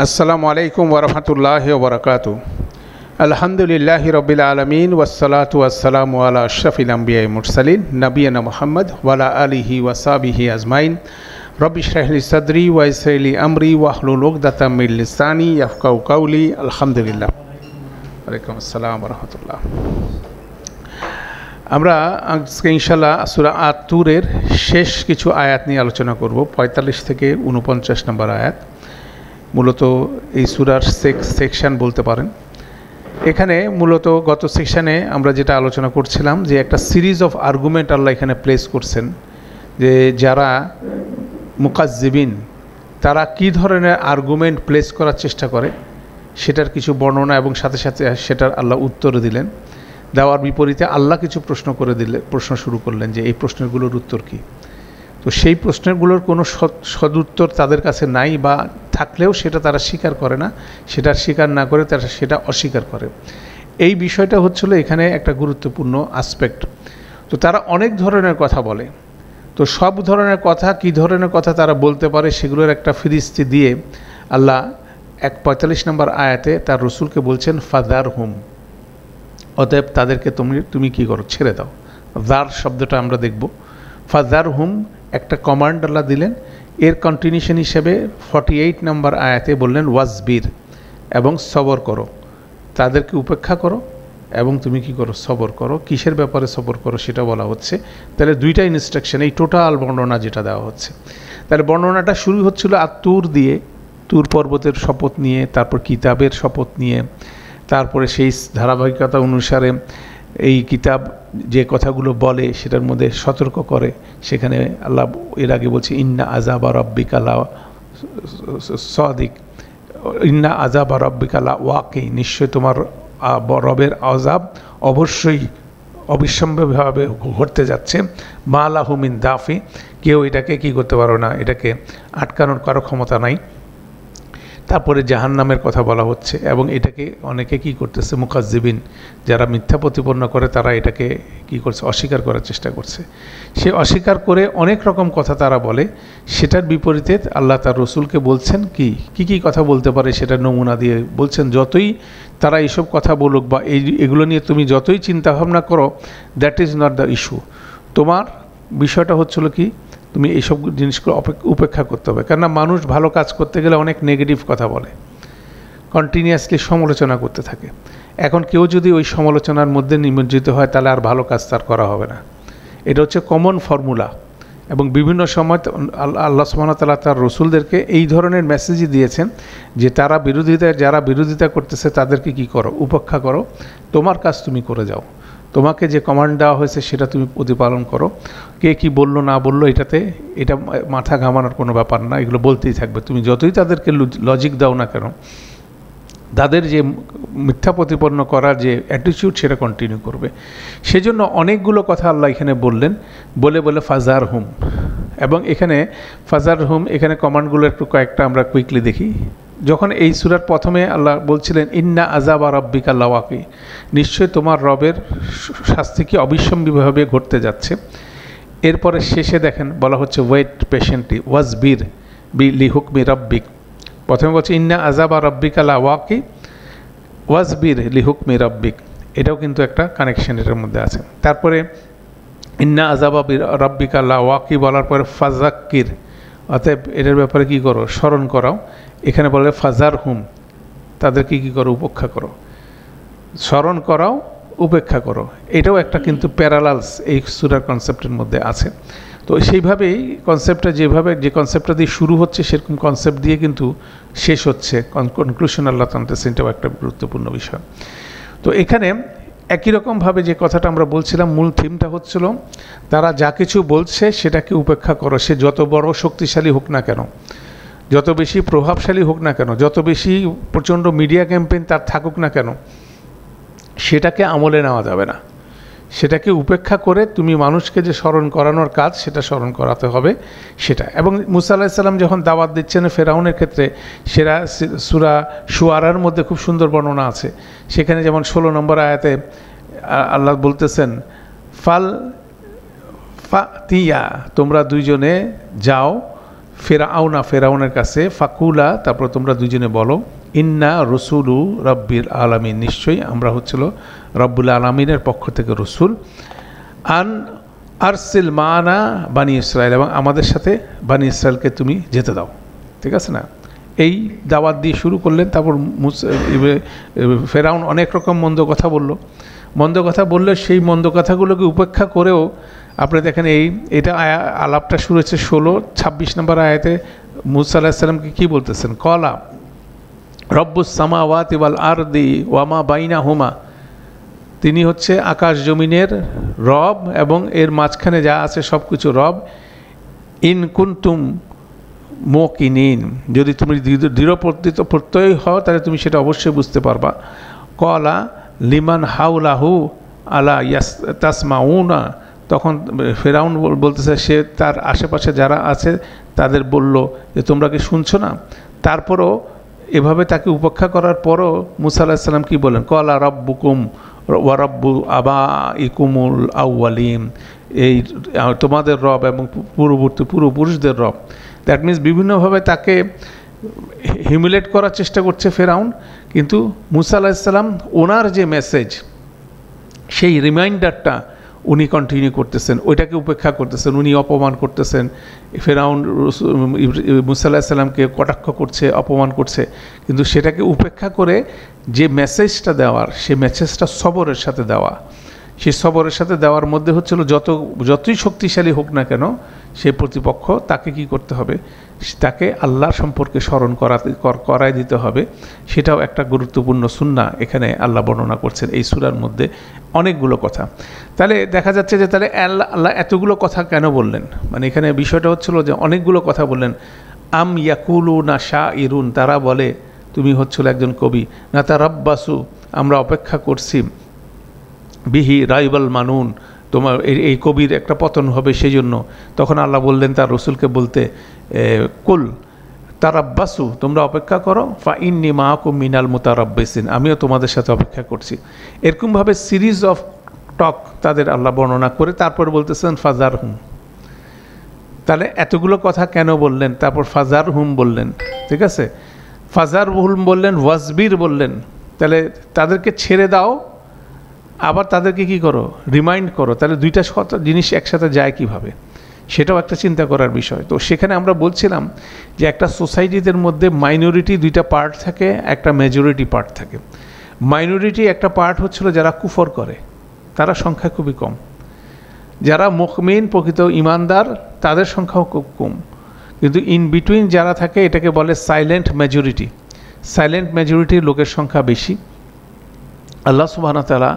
আসসালামু আলাইকুম ওরহমতুল্লাহি ওবরাকাতু। আলহামদুলিল্লাহি রব্বিল আলামিন ওয়াসসালাতু ওয়াসসালামু আলা আশরাফিল আমবিয়া মুরসালিন নবিয়িনা মুহাম্মদ ওয়া আলা আলিহি ওয়া সাহবিহি আজমাইন। রব্বি ইশরাহ লি সাদরি ওয়া ইয়াসসির লি আমরি ওয়াহলুল উকদাতাম মিন লিসানি ইয়াফকাহু কাওলি। আলহামদুলিল্লাহ। ওয়ালাইকুম আসসালাম ওয়া রাহমাতুল্লাহ। আমরা আজকে ইনশাআল্লাহ সূরা আত-তুরের শেষ কিছু আয়াত নিয়ে আলোচনা করব, 45 থেকে 49 নম্বর আয়াত। মূলত এই সূরার সেকশন বলতে পারেন। এখানে মূলত গত সেকশানে আমরা যেটা আলোচনা করছিলাম যে একটা সিরিজ অফ আর্গুমেন্ট আল্লাহ এখানে প্লেস করছেন, যে যারা মুকাজ্জিবিন তারা কী ধরনের আর্গুমেন্ট প্লেস করার চেষ্টা করে সেটার কিছু বর্ণনা এবং সাথে সাথে সেটার আল্লাহ উত্তর দিলেন। দেওয়ার বিপরীতে আল্লাহ কিছু প্রশ্ন শুরু করলেন যে এই প্রশ্নগুলোর উত্তর কী। তো সেই প্রশ্নগুলোর কোনো সদুত্তর তাদের কাছে নাই, বা থাকলেও সেটা তারা স্বীকার করে না, সেটা স্বীকার না করে তারা সেটা অস্বীকার করে। এই বিষয়টা হচ্ছিল এখানে একটা গুরুত্বপূর্ণ আসপেক্ট। তো তারা অনেক ধরনের কথা বলে, তো সব ধরনের কথা কী ধরনের কথা তারা বলতে পারে সেগুলোর একটা ফিরিস্তি দিয়ে আল্লাহ 45 নম্বর আয়াতে তার রসুলকে বলছেন ফাদার হুম, অতএব তাদেরকে তুমি কী করো, ছেড়ে দাও। দার শব্দটা আমরা দেখব। ফাদার হুম একটা কমান্ড আল্লাহ দিলেন। এর কন্টিনিউশন হিসেবে 48 নম্বর আয়াতে বললেন ওয়াজবির, এবং সবর করো, তাদেরকে উপেক্ষা করো এবং তুমি কি করো, সবর করো। কিসের ব্যাপারে সবর করো সেটা বলা হচ্ছে। তাহলে দুইটা ইনস্ট্রাকশন, এই টোটাল বর্ণনা যেটা দেওয়া হচ্ছে। তাহলে বর্ণনাটা শুরু হচ্ছিল তুর দিয়ে, তুর পর্বতের শপথ নিয়ে, তারপর কিতাবের শপথ নিয়ে, তারপরে সেই ধারাবাহিকতা অনুসারে এই কিতাব যে কথাগুলো বলে সেটার মধ্যে সতর্ক করে। সেখানে আল্লাহ এর আগে বলছে ইন্না আযাবা রাব্বিকা লা সাদিক, ইন্না আযাবা রাব্বিকা লা ওয়াকি, নিশ্চয় তোমার রবের আযাব অবশ্যই অবিসম্ভাব্যভাবে ঘটতে যাচ্ছে। মা লাহু মিন দাফি, কেউ এটাকে কী করতে পারো না, এটাকে আটকানোর কারো ক্ষমতা নাই। তারপরে জাহান্নামের কথা বলা হচ্ছে, এবং এটাকে অনেকে কি করতেছে, মুকাজ্জিবিন যারা মিথ্যা প্রতিপন্ন করে তারা এটাকে কি করছে, অস্বীকার করার চেষ্টা করছে। সে অস্বীকার করে অনেক রকম কথা তারা বলে। সেটার বিপরীতে আল্লাহ তার রসুলকে বলছেন কি কথা বলতে পারে সেটা নমুনা দিয়ে বলছেন, যতই তারা এইসব কথা বলুক বা এগুলো নিয়ে তুমি যতই চিন্তাভাবনা করো, that is not the issue. তোমার বিষয়টা হচ্ছিল কি, তুমি এইসব জিনিসগুলো উপেক্ষা করতে হবে। কেননা মানুষ ভালো কাজ করতে গেলে অনেক নেগেটিভ কথা বলে, কন্টিনিউয়াসলি সমালোচনা করতে থাকে। এখন কেউ যদি ওই সমালোচনার মধ্যে নিমজ্জিত হয় তাহলে আর ভালো কাজ তার করা হবে না। এটা হচ্ছে কমন ফর্মুলা। এবং বিভিন্ন সময় আল্লাহ সুবহানাহু ওয়া তাআলা তার রসুলদেরকে এই ধরনের মেসেজই দিয়েছেন যে যারা বিরোধিতা করতেছে তাদেরকে কি করো, উপেক্ষা করো, তোমার কাজ তুমি করে যাও। তোমাকে যে কমান্ড দেওয়া হয়েছে সেটা তুমি প্রতিপালন করো। কে কি বললো না বললো এটা মাথা ঘামানোর কোনো ব্যাপার না, এগুলো বলতেই থাকবে। তুমি যতই তাদেরকে লজিক দাও না কেন, তাদের যে মিথ্যা প্রতিপন্ন করার যে অ্যাটিটিউড সেটা কন্টিনিউ করবে। সেজন্য অনেকগুলো কথা আল্লাহ এখানে বললেন, বলে ফাজার হুম। এবং এখানে ফাজার হুম এখানে কমান্ডগুলো একটু কয়েকটা আমরা কুইকলি দেখি। যখন এই সূরার প্রথমে আল্লাহ বলছিলেন ইন্না আযাবা রাব্বিকা লাওয়াকি, নিশ্চয় তোমার রবের শাস্তি কি অবিসম্ভাব্যভাবে ঘটতে যাচ্ছে। এরপরে শেষে দেখেন বলা হচ্ছে ওয়েট পেশেন্টলি ওয়াজবির লিহুকমি রাব্বিক। প্রথমে বলছে ইন্না আযাবা রাব্বিকা লাওয়াকি ওয়াজবির লিহুকমি রাব্বিক, এটাও কিন্তু একটা কানেকশন এটার মধ্যে আছে। তারপরে ইন্না আযাবা রাব্বিকা লাওয়াকি বলার পরে ফাযাক্কির, অতএব এটার ব্যাপারে কী করো, স্মরণ করাও। এখানে বলে ফাজার হুম, তাদেরকে কী করো, উপেক্ষা করো। স্মরণ করাও, উপেক্ষা করো, এটাও একটা কিন্তু প্যারালালস এই সূরার কনসেপ্টের মধ্যে আছে। তো সেইভাবেই কনসেপ্টটা যে কনসেপ্টটা দিয়ে শুরু হচ্ছে সেরকম কনসেপ্ট দিয়ে কিন্তু শেষ হচ্ছে, কনক্লুশন আল্লাহ টানতেছেন, এটাও একটা গুরুত্বপূর্ণ বিষয়। তো এখানে একই রকমভাবে যে কথাটা আমরা বলছিলাম, মূল থিমটা হচ্ছিল তারা যা কিছু বলছে সেটাকে উপেক্ষা করো। সে যত বড় শক্তিশালী হোক না কেন, যত বেশি প্রভাবশালী হোক না কেন, যত বেশি প্রচণ্ড মিডিয়া ক্যাম্পেইন তার থাকুক না কেন, সেটাকে আমলে নেওয়া যাবে না। সেটাকে উপেক্ষা করে তুমি মানুষকে যে স্মরণ করানোর কাজ সেটা স্মরণ করাতে হবে সেটা। এবং মুসা আলাইহিস সালাম যখন দাওয়াত দিচ্ছেন ফেরাউনের ক্ষেত্রে, সেরা সূরা শুআরার মধ্যে খুব সুন্দর বর্ণনা আছে। সেখানে যেমন 16 নম্বর আয়াতে আল্লাহ বলতেছেন ফাতিয়া, তোমরা দুইজনে যাও ফেরাউনের কাছে ফাকুলা, তারপর তোমরা দুজনে বলো, ইন্না রসুলু রব্বিল আলামিন, নিশ্চয়ই আমরা হচ্ছিল রব্বুল আলামিনের পক্ষ থেকে রসুল, আন আরসিল মানা বানি ইসরায়েল, এবং আমাদের সাথে বানি ইসরায়েলকে তুমি যেতে দাও। ঠিক আছে না? এই দাওয়াত দিয়ে শুরু করলেন। তারপর ফেরাউন অনেক রকম মন্দ কথা বলল। মন্দ কথা বললে সেই মন্দ কথাগুলোকে উপেক্ষা করেও আপনি দেখেন এটা আলাপটা শুরু হচ্ছে 26 নম্বর আয়াতে মুসা আলাইহিস সালামকে কী বলতেছেন, কলা রব্বুস সামাওয়াতি ওয়াল আরদি ওয়ামা বাইনাহুমা, তিনি হচ্ছে আকাশ জমিনের রব এবং এর মাঝখানে যা আছে সব কিছু রব, ইন কুনতুম মুকিনিন, যদি তুমি দৃঢ় প্রত্যয়ী হও তাহলে তুমি সেটা অবশ্যই বুঝতে পারবা। কলা লিমান হাউলাহু আলা তাসমাউনা, তখন ফেরাউন বলতেছে, সে তার আশেপাশে যারা আছে তাদের বলল যে তোমরা কি শুনছো না? তারপরও এভাবে তাকে উপেক্ষা করার পরও মুসা আলাইহিস সালাম কি বলেন, কলা রব্বুকুম ওয়া রব্বু আবাইকুমুল আউয়ালিন, এই তোমাদের রব এবং পূর্বপুরুষদের রব। দ্যাট মিনস বিভিন্নভাবে তাকে হিউমিলেট করার চেষ্টা করছে ফেরাউন, কিন্তু মুসা আলাইহিস সালাম ওনার যে মেসেজ, সেই রিমাইন্ডারটা উনি কন্টিনিউ করতেছেন, ওইটাকে উপেক্ষা করতেছেন, উনি অপমান করতেছেন। ফেরাউন মুসা আলাইহিস সালামকে কটাক্ষ করছে, অপমান করছে, কিন্তু সেটাকে উপেক্ষা করে যে মেসেজটা দেওয়ার, সেই মেসেজটা সবরের সাথে দেওয়া। সেই সবরের সাথে দেওয়ার মধ্যে হচ্ছিল যতই শক্তিশালী হোক না কেন সেই প্রতিপক্ষ, তাকে কি করতে হবে, তাকে আল্লাহ সম্পর্কে স্মরণ করাই দিতে হবে। সেটাও একটা গুরুত্বপূর্ণ সুন্নাহ এখানে আল্লাহ বর্ণনা করছেন এই সূরার মধ্যে অনেকগুলো কথা। তাহলে দেখা যাচ্ছে যে তাহলে আল্লাহ এতগুলো কথা কেন বললেন, মানে এখানে বিষয়টা হচ্ছিল যে অনেকগুলো কথা বললেন। আম ইয়াকুলু না শাইরুন, তারা বলে তুমি হচ্ছিল একজন কবি, না তারাব্বাসু, আমরা অপেক্ষা করছি, বিহি রাইবাল মানুন, তোমার এই কবির একটা পতন হবে সেই জন্য। তখন আল্লাহ বললেন তার রসুলকে বলতে, কুল তারাব্বাসু, তোমরা অপেক্ষা করো, ফা ইন্নী মাআকুম মিনাল মুতারাব্বিসিন, আমিও তোমাদের সাথে অপেক্ষা করছি। এরকমভাবে সিরিজ অফ টক তাদের আল্লাহ বর্ণনা করে তারপর বলতেছেন ফাজার হুম। তাহলে এতগুলো কথা কেন বললেন? তারপর ফাজার হুম বললেন, ঠিক আছে, ফাজার হুম বললেন, ওয়াজবির বললেন, তাহলে তাদেরকে ছেড়ে দাও, আবার তাদেরকে কি করো, রিমাইন্ড করো। তাহলে দুইটা জিনিস একসাথে যায় কিভাবে, সেটাও একটা চিন্তা করার বিষয়। তো সেখানে আমরা বলছিলাম যে একটা সোসাইটিদের মধ্যে মাইনরিটি দুইটা পার্ট থাকে, একটা মেজরিটি পার্ট থাকে। মাইনরিটি একটা পার্ট হচ্ছিল যারা কুফর করে, তারা সংখ্যা খুবই কম। যারা মুমিন প্রকৃত ইমানদার তাদের সংখ্যাও খুব কম, কিন্তু ইন বিটুইন যারা থাকে এটাকে বলে সাইলেন্ট মেজরিটি। সাইলেন্ট মেজরিটির লোকের সংখ্যা বেশি। আল্লাহ সুবহানাহু ওয়া তাআলা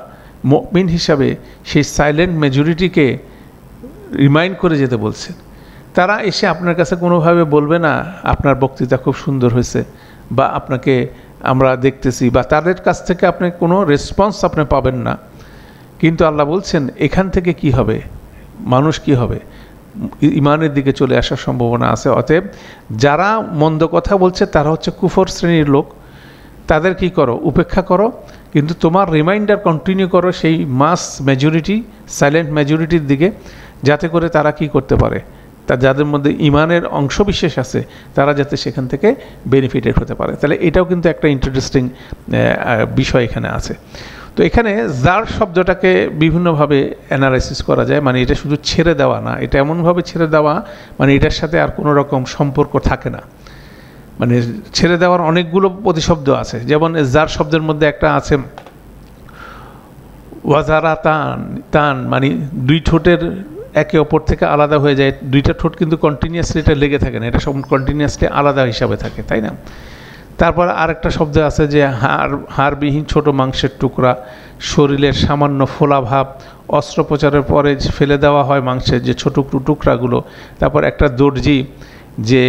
মুমিন হিসাবে সেই সাইলেন্ট মেজরিটিকে রিমাইন্ড করে যেতে বলছেন। তারা এসে আপনার কাছে কোনোভাবে বলবে না আপনার বক্তৃতা খুব সুন্দর হয়েছে বা আপনাকে আমরা দেখতেছি, বা তাদের কাছ থেকে আপনি কোনো রেসপন্স আপনি পাবেন না। কিন্তু আল্লাহ বলছেন এখান থেকে কি হবে, মানুষ কি হবে, ইমানের দিকে চলে আসার সম্ভাবনা আছে। অতএব যারা মন্দ কথা বলছে তারা হচ্ছে কুফর শ্রেণীর লোক, তাদের কি করো, উপেক্ষা করো, কিন্তু তোমার রিমাইন্ডার কন্টিনিউ করো সেই মাস মেজরিটি, সাইলেন্ট মেজরিটির দিকে, যাতে করে তারা কি করতে পারে, যাদের মধ্যে ইমানের অংশবিশেষ আছে তারা যাতে সেখান থেকে বেনিফিটেড হতে পারে। তাহলে এটাও কিন্তু একটা ইন্টারেস্টিং বিষয় এখানে আছে। তো এখানে জার শব্দটাকে বিভিন্নভাবে অ্যানালাইসিস করা যায়, মানে এটা শুধু ছেড়ে দেওয়া না, এটা এমনভাবে ছেড়ে দেওয়া মানে এটার সাথে আর কোনো রকম সম্পর্ক থাকে না। মানে ছেড়ে দেওয়ার অনেকগুলো প্রতিশব্দ আছে, যেমন জার শব্দের মধ্যে একটা আছে ওয়াজারা টান, মানে দুই ঠোঁটের একে অপর থেকে আলাদা হয়ে যায়, দুইটা ঠোঁট কিন্তু কন্টিনিউয়াসলি এটা লেগে থাকে না, এটা সব কন্টিনিউয়াসলি আলাদা হিসাবে থাকে, তাই না? তারপর আরেকটা শব্দ আছে যে হাড়বিহীন ছোট মাংসের টুকরা, শরীরের সামান্য ফোলাভাব, অস্ত্রোপচারের পরে ফেলে দেওয়া হয় মাংসের যে ছোট টুকরাগুলো। তারপর একটা দর্জি যে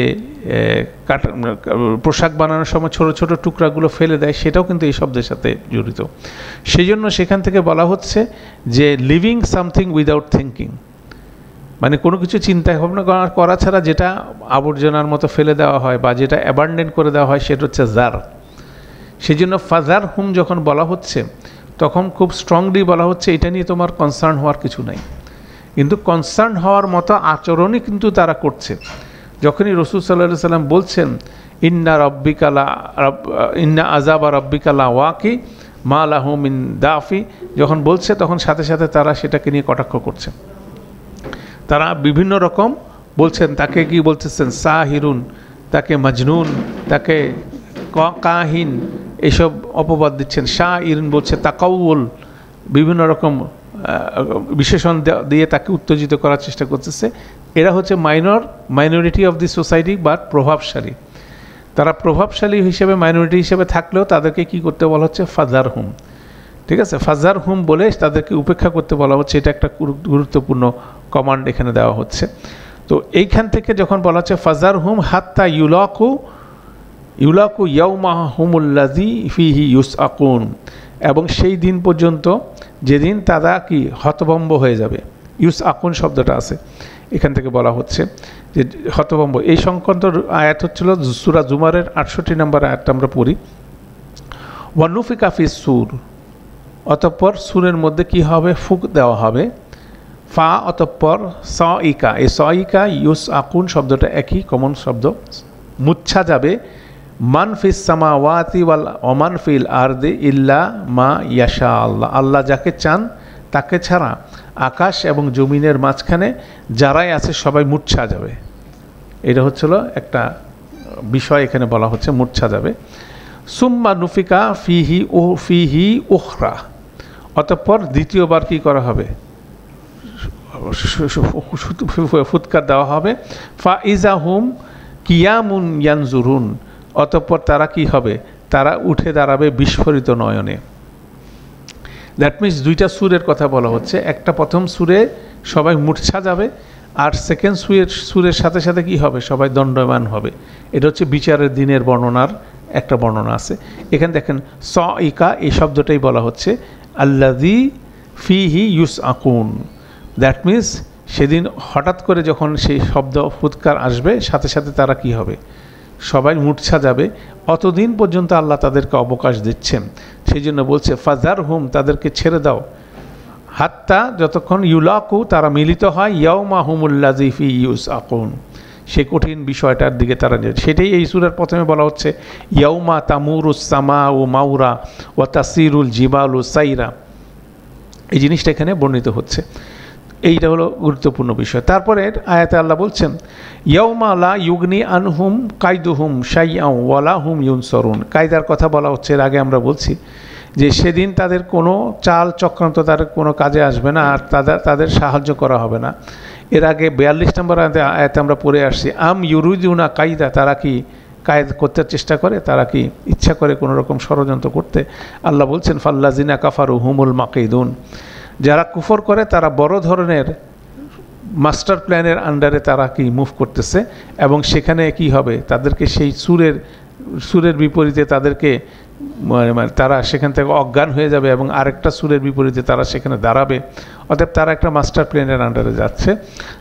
পোশাক বানানোর সময় ছোট ছোট টুকরাগুলো ফেলে দেয়, সেটাও কিন্তু এই শব্দের সাথে জড়িত। সেই জন্য সেখান থেকে বলা হচ্ছে যে লিভিং সামথিং উইদাউট থিঙ্কিং, মানে কোনো কিছু চিন্তা ভাবনা করা ছাড়া যেটা আবর্জনার মতো ফেলে দেওয়া হয় বা যেটা অ্যাবান্ডেন করে দেওয়া হয় সেটা হচ্ছে জার। সেই জন্য ফাজার হুম যখন বলা হচ্ছে তখন খুব স্ট্রংলি বলা হচ্ছে এটা নিয়ে তোমার কনসার্ন হওয়ার কিছু নাই, কিন্তু কনসার্ন হওয়ার মতো আচরণই কিন্তু তারা করছে। যখনই রাসূল সাল্লাল্লাহু আলাইহি সাল্লাম বলছেন ইন্না আযাবা রাব্বিকা লাওয়াকি মা লাহু মিন দাফি, যখন বলছে তখন সাথে সাথে তারা সেটাকে নিয়ে কটাক্ষ করছে। তারা বিভিন্ন রকম বলছেন, তাকে কি বলতেছেন সাহিরুন, তাকে মাজনুন, তাকে কাহিন, এইসব অপবাদ দিচ্ছেন। শাইরুন বলছে তাকাউল, বিভিন্ন রকম বিশেষণ দিয়ে তাকে উত্তেজিত করার চেষ্টা করতেছে। এরা হচ্ছে minority of the society, but প্রভাবশালী। তারা প্রভাবশালী হিসেবে মাইনরিটি হিসেবে থাকলেও তাদেরকে কি করতে বলা হচ্ছে ফাজার হুম, ঠিক আছে, ফাজার হুম বলে তাদেরকে উপেক্ষা করতে বলা হচ্ছে। এটা একটা গুরুত্বপূর্ণ কমান্ড এখানে দেওয়া হচ্ছে। তো এইখান থেকে যখন বলা হচ্ছে ফাজার হুম হাত্তা ইউলাকু ইয়াউমা হুমুল্লাযী ফিহি ইউসআকুন, এবং সেই দিন পর্যন্ত যেদিন তারা কি হতভম্ব হয়ে যাবে। ইউসআকুন শব্দটা আছে এখান থেকে বলা হচ্ছে যে হতভম্ব। এই সংক্রান্ত আয়াত হচ্ছিল সূরা জুমারের 68 নম্বর আয়াতটা আমরা পড়ি। ওয়ানুফিকা ফিস সূর, অতঃপর সূরের মধ্যে কি হবে, ফুঁক দেওয়া হবে। ফা অতঃপর সাইকা, এই সাইকা ইউসআকুন শব্দটা একই কমন শব্দ। মুচ্ছা যাবে মান ফিস সামাওয়াতি ওয়াল ওমান ফিল আরদি ইল্লা মা ইয়াশা আল্লাহ, আল্লাহ যাকে চান তাকে ছাড়া আকাশ এবং জমিনের মাঝখানে যারাই আছে সবাই মূর্ছা যাবে। এটা হচ্ছিল একটা বিষয় এখানে বলা হচ্ছে, মূর্ছা যাবে। সুম্মা নুফিকা ফিহি উখরা, অতঃপর দ্বিতীয়বার কি করা হবে, ফুৎকার দেওয়া হবে। ফা ইজা হুম কিয়ামুন ইয়ানজুরুন, অতঃপর তারা কি হবে, তারা উঠে দাঁড়াবে বিস্ফোরিত নয়নে। দ্যাট মিনস দুইটা সুরের কথা বলা হচ্ছে। একটা প্রথম সুরে সবাই মূর্ছা যাবে, আর সেকেন্ড সুরের সাথে সাথে কি হবে, সবাই দণ্ডায়মান হবে। এটা হচ্ছে বিচারের দিনের বর্ণনার একটা বর্ণনা আছে এখানে। দেখেন সাইকা এই শব্দটাই বলা হচ্ছে আল্লাযী ফিহি ইউসআকুন। দ্যাট মিনস সেদিন হঠাৎ করে যখন সেই শব্দ ফুৎকার আসবে সাথে সাথে তারা কি হবে, সবাই মূর্ছা যাবে। অতদিন পর্যন্ত আল্লাহ তাদেরকে অবকাশ দিচ্ছেন। সেই জন্য বলছে ফাজার হুম, তাদেরকে ছেড়ে দাও, হাত্তা যতক্ষণ ইউলাকু তারা মিলিত হয় ইয়াউমা হুমুল্লাযী ফি ইউসআকুন, সে কঠিন বিষয়টার দিকে তারা নেয়। সেটাই এই সূরার প্রথমে বলা হচ্ছে ইয়াউমা তামুরুস সামাউ মাউরা ওয়া তাসিরুল জিবালু সাইরা, এই জিনিসটা এখানে বর্ণিত হচ্ছে। এইটা হলো গুরুত্বপূর্ণ বিষয়। তারপরে আয়াতে আল্লাহ বলছেন ইয়াউমা লা ইউগনি আনহুম কাইদুহুম শাইআন ওয়ালা হুম ইউনসরুন। কায়দার কথা বলা হচ্ছে, এর আগে আমরা বলছি যে সেদিন তাদের কোনো চাল চক্রান্ত তাদের কোনো কাজে আসবে না, আর তাদের সাহায্য করা হবে না। এর আগে 42 নম্বর আয়াতে আমরা পড়ে আসছি আম ইউরিদুনা কায়দা, তারা কি কায়েদ করতে চেষ্টা করে, তারা কি ইচ্ছা করে কোনো রকম ষড়যন্ত্র করতে। আল্লাহ বলছেন ফাল্লাযিনা কাফারু হুমুল মাকিদুন, যারা কুফর করে তারা বড় ধরনের মাস্টার প্ল্যানের আন্ডারে তারা কি মুভ করতেছে, এবং সেখানে কি হবে, তাদেরকে সেই সুরের বিপরীতে তাদেরকে তারা সেখান থেকে অজ্ঞান হয়ে যাবে, এবং আরেকটা সুরের বিপরীতে তারা সেখানে দাঁড়াবে। অতএব তারা একটা মাস্টার প্ল্যানের আন্ডারে যাচ্ছে।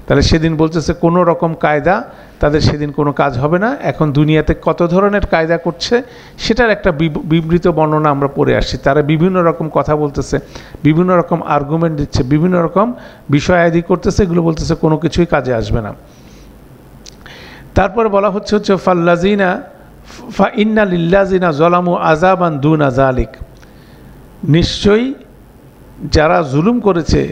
তাহলে সেদিন বলতেছে কোনো রকম কায়দা তাদের সেদিন কোনো কাজ হবে না। এখন দুনিয়াতে কত ধরনের কায়দা করছে সেটার একটা বিবৃত বর্ণনা আমরা পড়ে আসছি। তারা বিভিন্ন রকম কথা বলতেছে, বিভিন্ন রকম আর্গুমেন্ট দিচ্ছে, বিভিন্ন রকম বিষয় আদি করতেছে, এগুলো বলতেছে কোনো কিছুই কাজে আসবে না। তারপরে বলা হচ্ছে ফাল্লাযিনা ফা ইন্না লিল্লাযিনা যালামু আযাবান দুনা যালিক, নিশ্চয়ই যারা জুলুম করেছে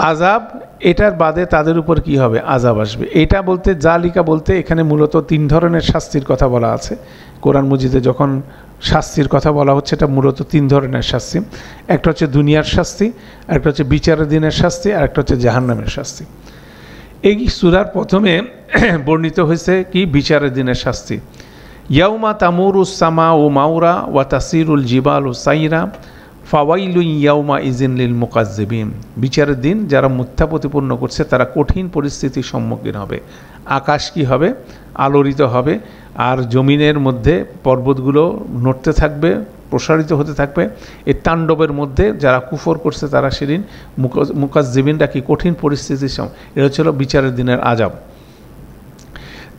আযাব এটার বাদে তাদের উপর কি হবে, আযাব আসবে। এটা বলতে জালিকা বলতে এখানে মূলত 3 ধরনের শাস্তির কথা বলা আছে। কোরআন মজিদে যখন শাস্তির কথা বলা হচ্ছে এটা মূলত 3 ধরনের শাস্তি। একটা হচ্ছে দুনিয়ার শাস্তি, একটা হচ্ছে বিচারের দিনের শাস্তি, আর একটা হচ্ছে জাহান্নামের শাস্তি। এই সূরার প্রথমে বর্ণিত হয়েছে কি বিচারের দিনের শাস্তি। ইয়াউমা তামুরুস সামাউ মাউরা ওয়া তাসিরুল জিবালু সাইরা ফাওয়াইলুন ইয়াউমা ইযিন লিল মুকাজ্জিবিন, বিচারের দিন যারা মিথ্যা প্রতিপন্ন করছে তারা কঠিন পরিস্থিতির সম্মুখীন হবে। আকাশ কি হবে, আলোড়িত হবে, আর জমিনের মধ্যে পর্বতগুলো নড়তে থাকবে, প্রসারিত হতে থাকবে। এই তাণ্ডবের মধ্যে যারা কুফর করছে তারা সেদিন মুকাজ্জিবিনরা কি কঠিন পরিস্থিতির এটা হচ্ছিল বিচারের দিনের আযাব।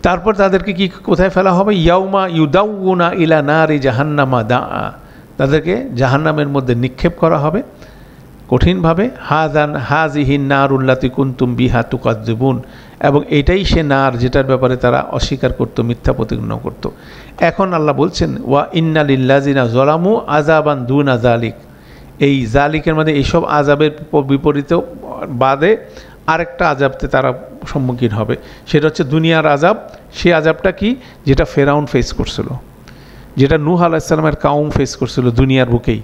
তারপর তাদেরকে কি কোথায় ফেলা হবে, ইয়াউমা ইউদাউনা ইলা নারি জাহান্নামা দাআ, তাদেরকে জাহান্নামের মধ্যে নিক্ষেপ করা হবে কঠিনভাবে। হাজিহিন নারুল্লাতি কুনতুম বিহা তুকাজ্জিবুন, এবং এটাই সে নার যেটার ব্যাপারে তারা অস্বীকার করত, মিথ্যা প্রতিজ্ঞা করত। এখন আল্লাহ বলছেন ওয়া ইন্না লিল্লাযিনা যালামু আযাবান দুনা যালিক, এই জালিকের মধ্যে এইসব আযাবের বিপরীতে বাদে আরেকটা আযাবতে তারা সম্মুখীন হবে, সেটা হচ্ছে দুনিয়ার আযাব। সেই আযাবটা কি? যেটা ফেরাউন ফেস করছিল, যেটা নূহ আলাইহিস সালামের কাউম ফেস করছিল দুনিয়ার বুকেই,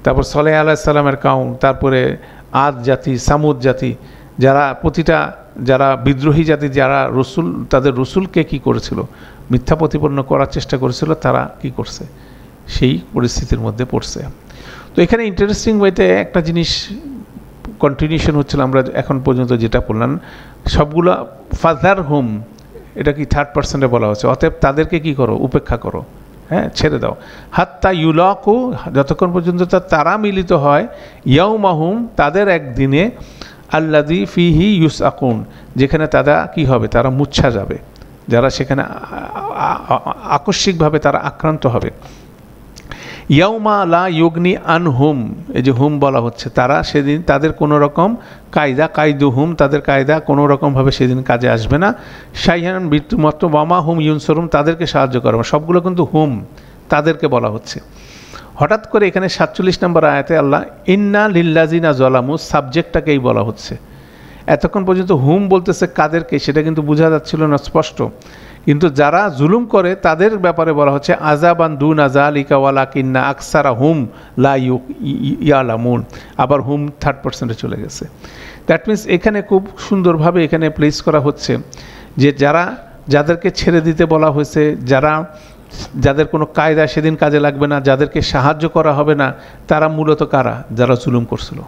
তারপর সলেহ আলাইহিস সালামের কাউম, তারপরে আদ জাতি, সামুদ জাতি, যারা প্রতিটা যারা বিদ্রোহী জাতি, যারা রসুল তাদের রসুলকে কি করেছিল, মিথ্যা প্রতিপন্ন করার চেষ্টা করেছিল, তারা কি করছে, সেই পরিস্থিতির মধ্যে পড়ছে। তো এখানে ইন্টারেস্টিং ওয়েতে একটা জিনিস কন্টিনিউশন হচ্ছিল, আমরা এখন পর্যন্ত যেটা বললাম সবগুলো ফাদার হোম, এটা কি থার্ড পার্সনে বলা হচ্ছে, অতএব তাদেরকে কি করো, উপেক্ষা করো, হ্যাঁ ছেড়ে দাও। হাত্তা ইউলাকু, যতক্ষণ পর্যন্ত তারা মিলিত হয়, ইয়াউমাহুম, তাদের একদিনে, আল্লাযী ফিহি ইউসআকুন, যেখানে তারা কি হবে, তারা মুচ্ছা যাবে, যারা সেখানে আকস্মিকভাবে তারা আক্রান্ত হবে। ইয়াউমা লা ইউগনি আনহুম, এই যে হুম বলা হচ্ছে, তারা সেদিন তাদের কোনো রকম কায়দু হুম, তাদের কায়দা কোনো রকমভাবে সেদিন কাজে আসবে না। শাইয়ান মৃত্যুমাত্র বামা হুম ইউনসরুম, তাদেরকে সাহায্য করবে, সবগুলো কিন্তু হুম তাদেরকে বলা হচ্ছে। হঠাৎ করে এখানে 47 নম্বর আয়াতে আল্লাহ ইন্না লিল্লাযিনা যালামু, সাবজেক্টটাকেই বলা হচ্ছে। এতক্ষণ পর্যন্ত হুম বলতেছে কাদেরকে, সেটা কিন্তু বোঝা যাচ্ছিল না স্পষ্ট, কিন্তু যারা জুলুম করে তাদের ব্যাপারে বলা হচ্ছে আযাবান দুনা যালিকা ওয়ালাকিন্না আকসারা হুম লা ইয়ালামুন। আবার হুম থার্ড পার্সেন্টে চলে গেছে। দ্যাট মিনস এখানে খুব সুন্দরভাবে এখানে প্লেস করা হচ্ছে যে যাদেরকে ছেড়ে দিতে বলা হয়েছে, যাদের কোনো কায়দা সেদিন কাজে লাগবে না, যাদেরকে সাহায্য করা হবে না, তারা মূলত কারা? যারা জুলুম করছিল,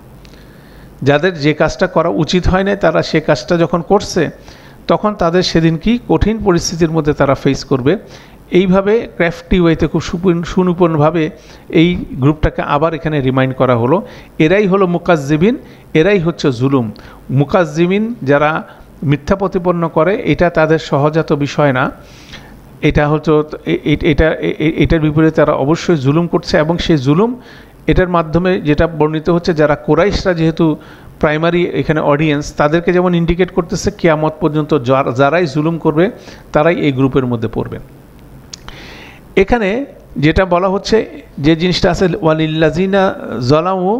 যাদের যে কাজটা করা উচিত হয় না, তারা সে কাজটা যখন করছে তখন তাদের সেদিন কি কঠিন পরিস্থিতির মধ্যে তারা ফেস করবে। এইভাবে ক্র্যাফটি ওয়েতে খুব সুনিপুণভাবে এই গ্রুপটাকে আবার এখানে রিমাইন্ড করা হলো। এরাই হলো মুকাজ্জিবিন, এরাই হচ্ছে জুলুম। মুকাজ্জিবিন যারা মিথ্যা প্রতিপন্ন করে, এটা তাদের সহজাত বিষয় না, এটা হচ্ছে এটার বিপরীতে তারা অবশ্যই জুলুম করছে, এবং সেই জুলুম এটার মাধ্যমে যেটা বর্ণিত হচ্ছে, যারা কোরাইশরা যেহেতু প্রাইমারি এখানে অডিয়েন্স, তাদেরকে যেমন ইন্ডিকেট করতেছে কিয়ামত পর্যন্ত যারাই জুলুম করবে তারাই এই গ্রুপের মধ্যে পড়বে। এখানে যেটা বলা হচ্ছে, যে জিনিসটা আছে ওয়ালিল্লাযিনা যালামু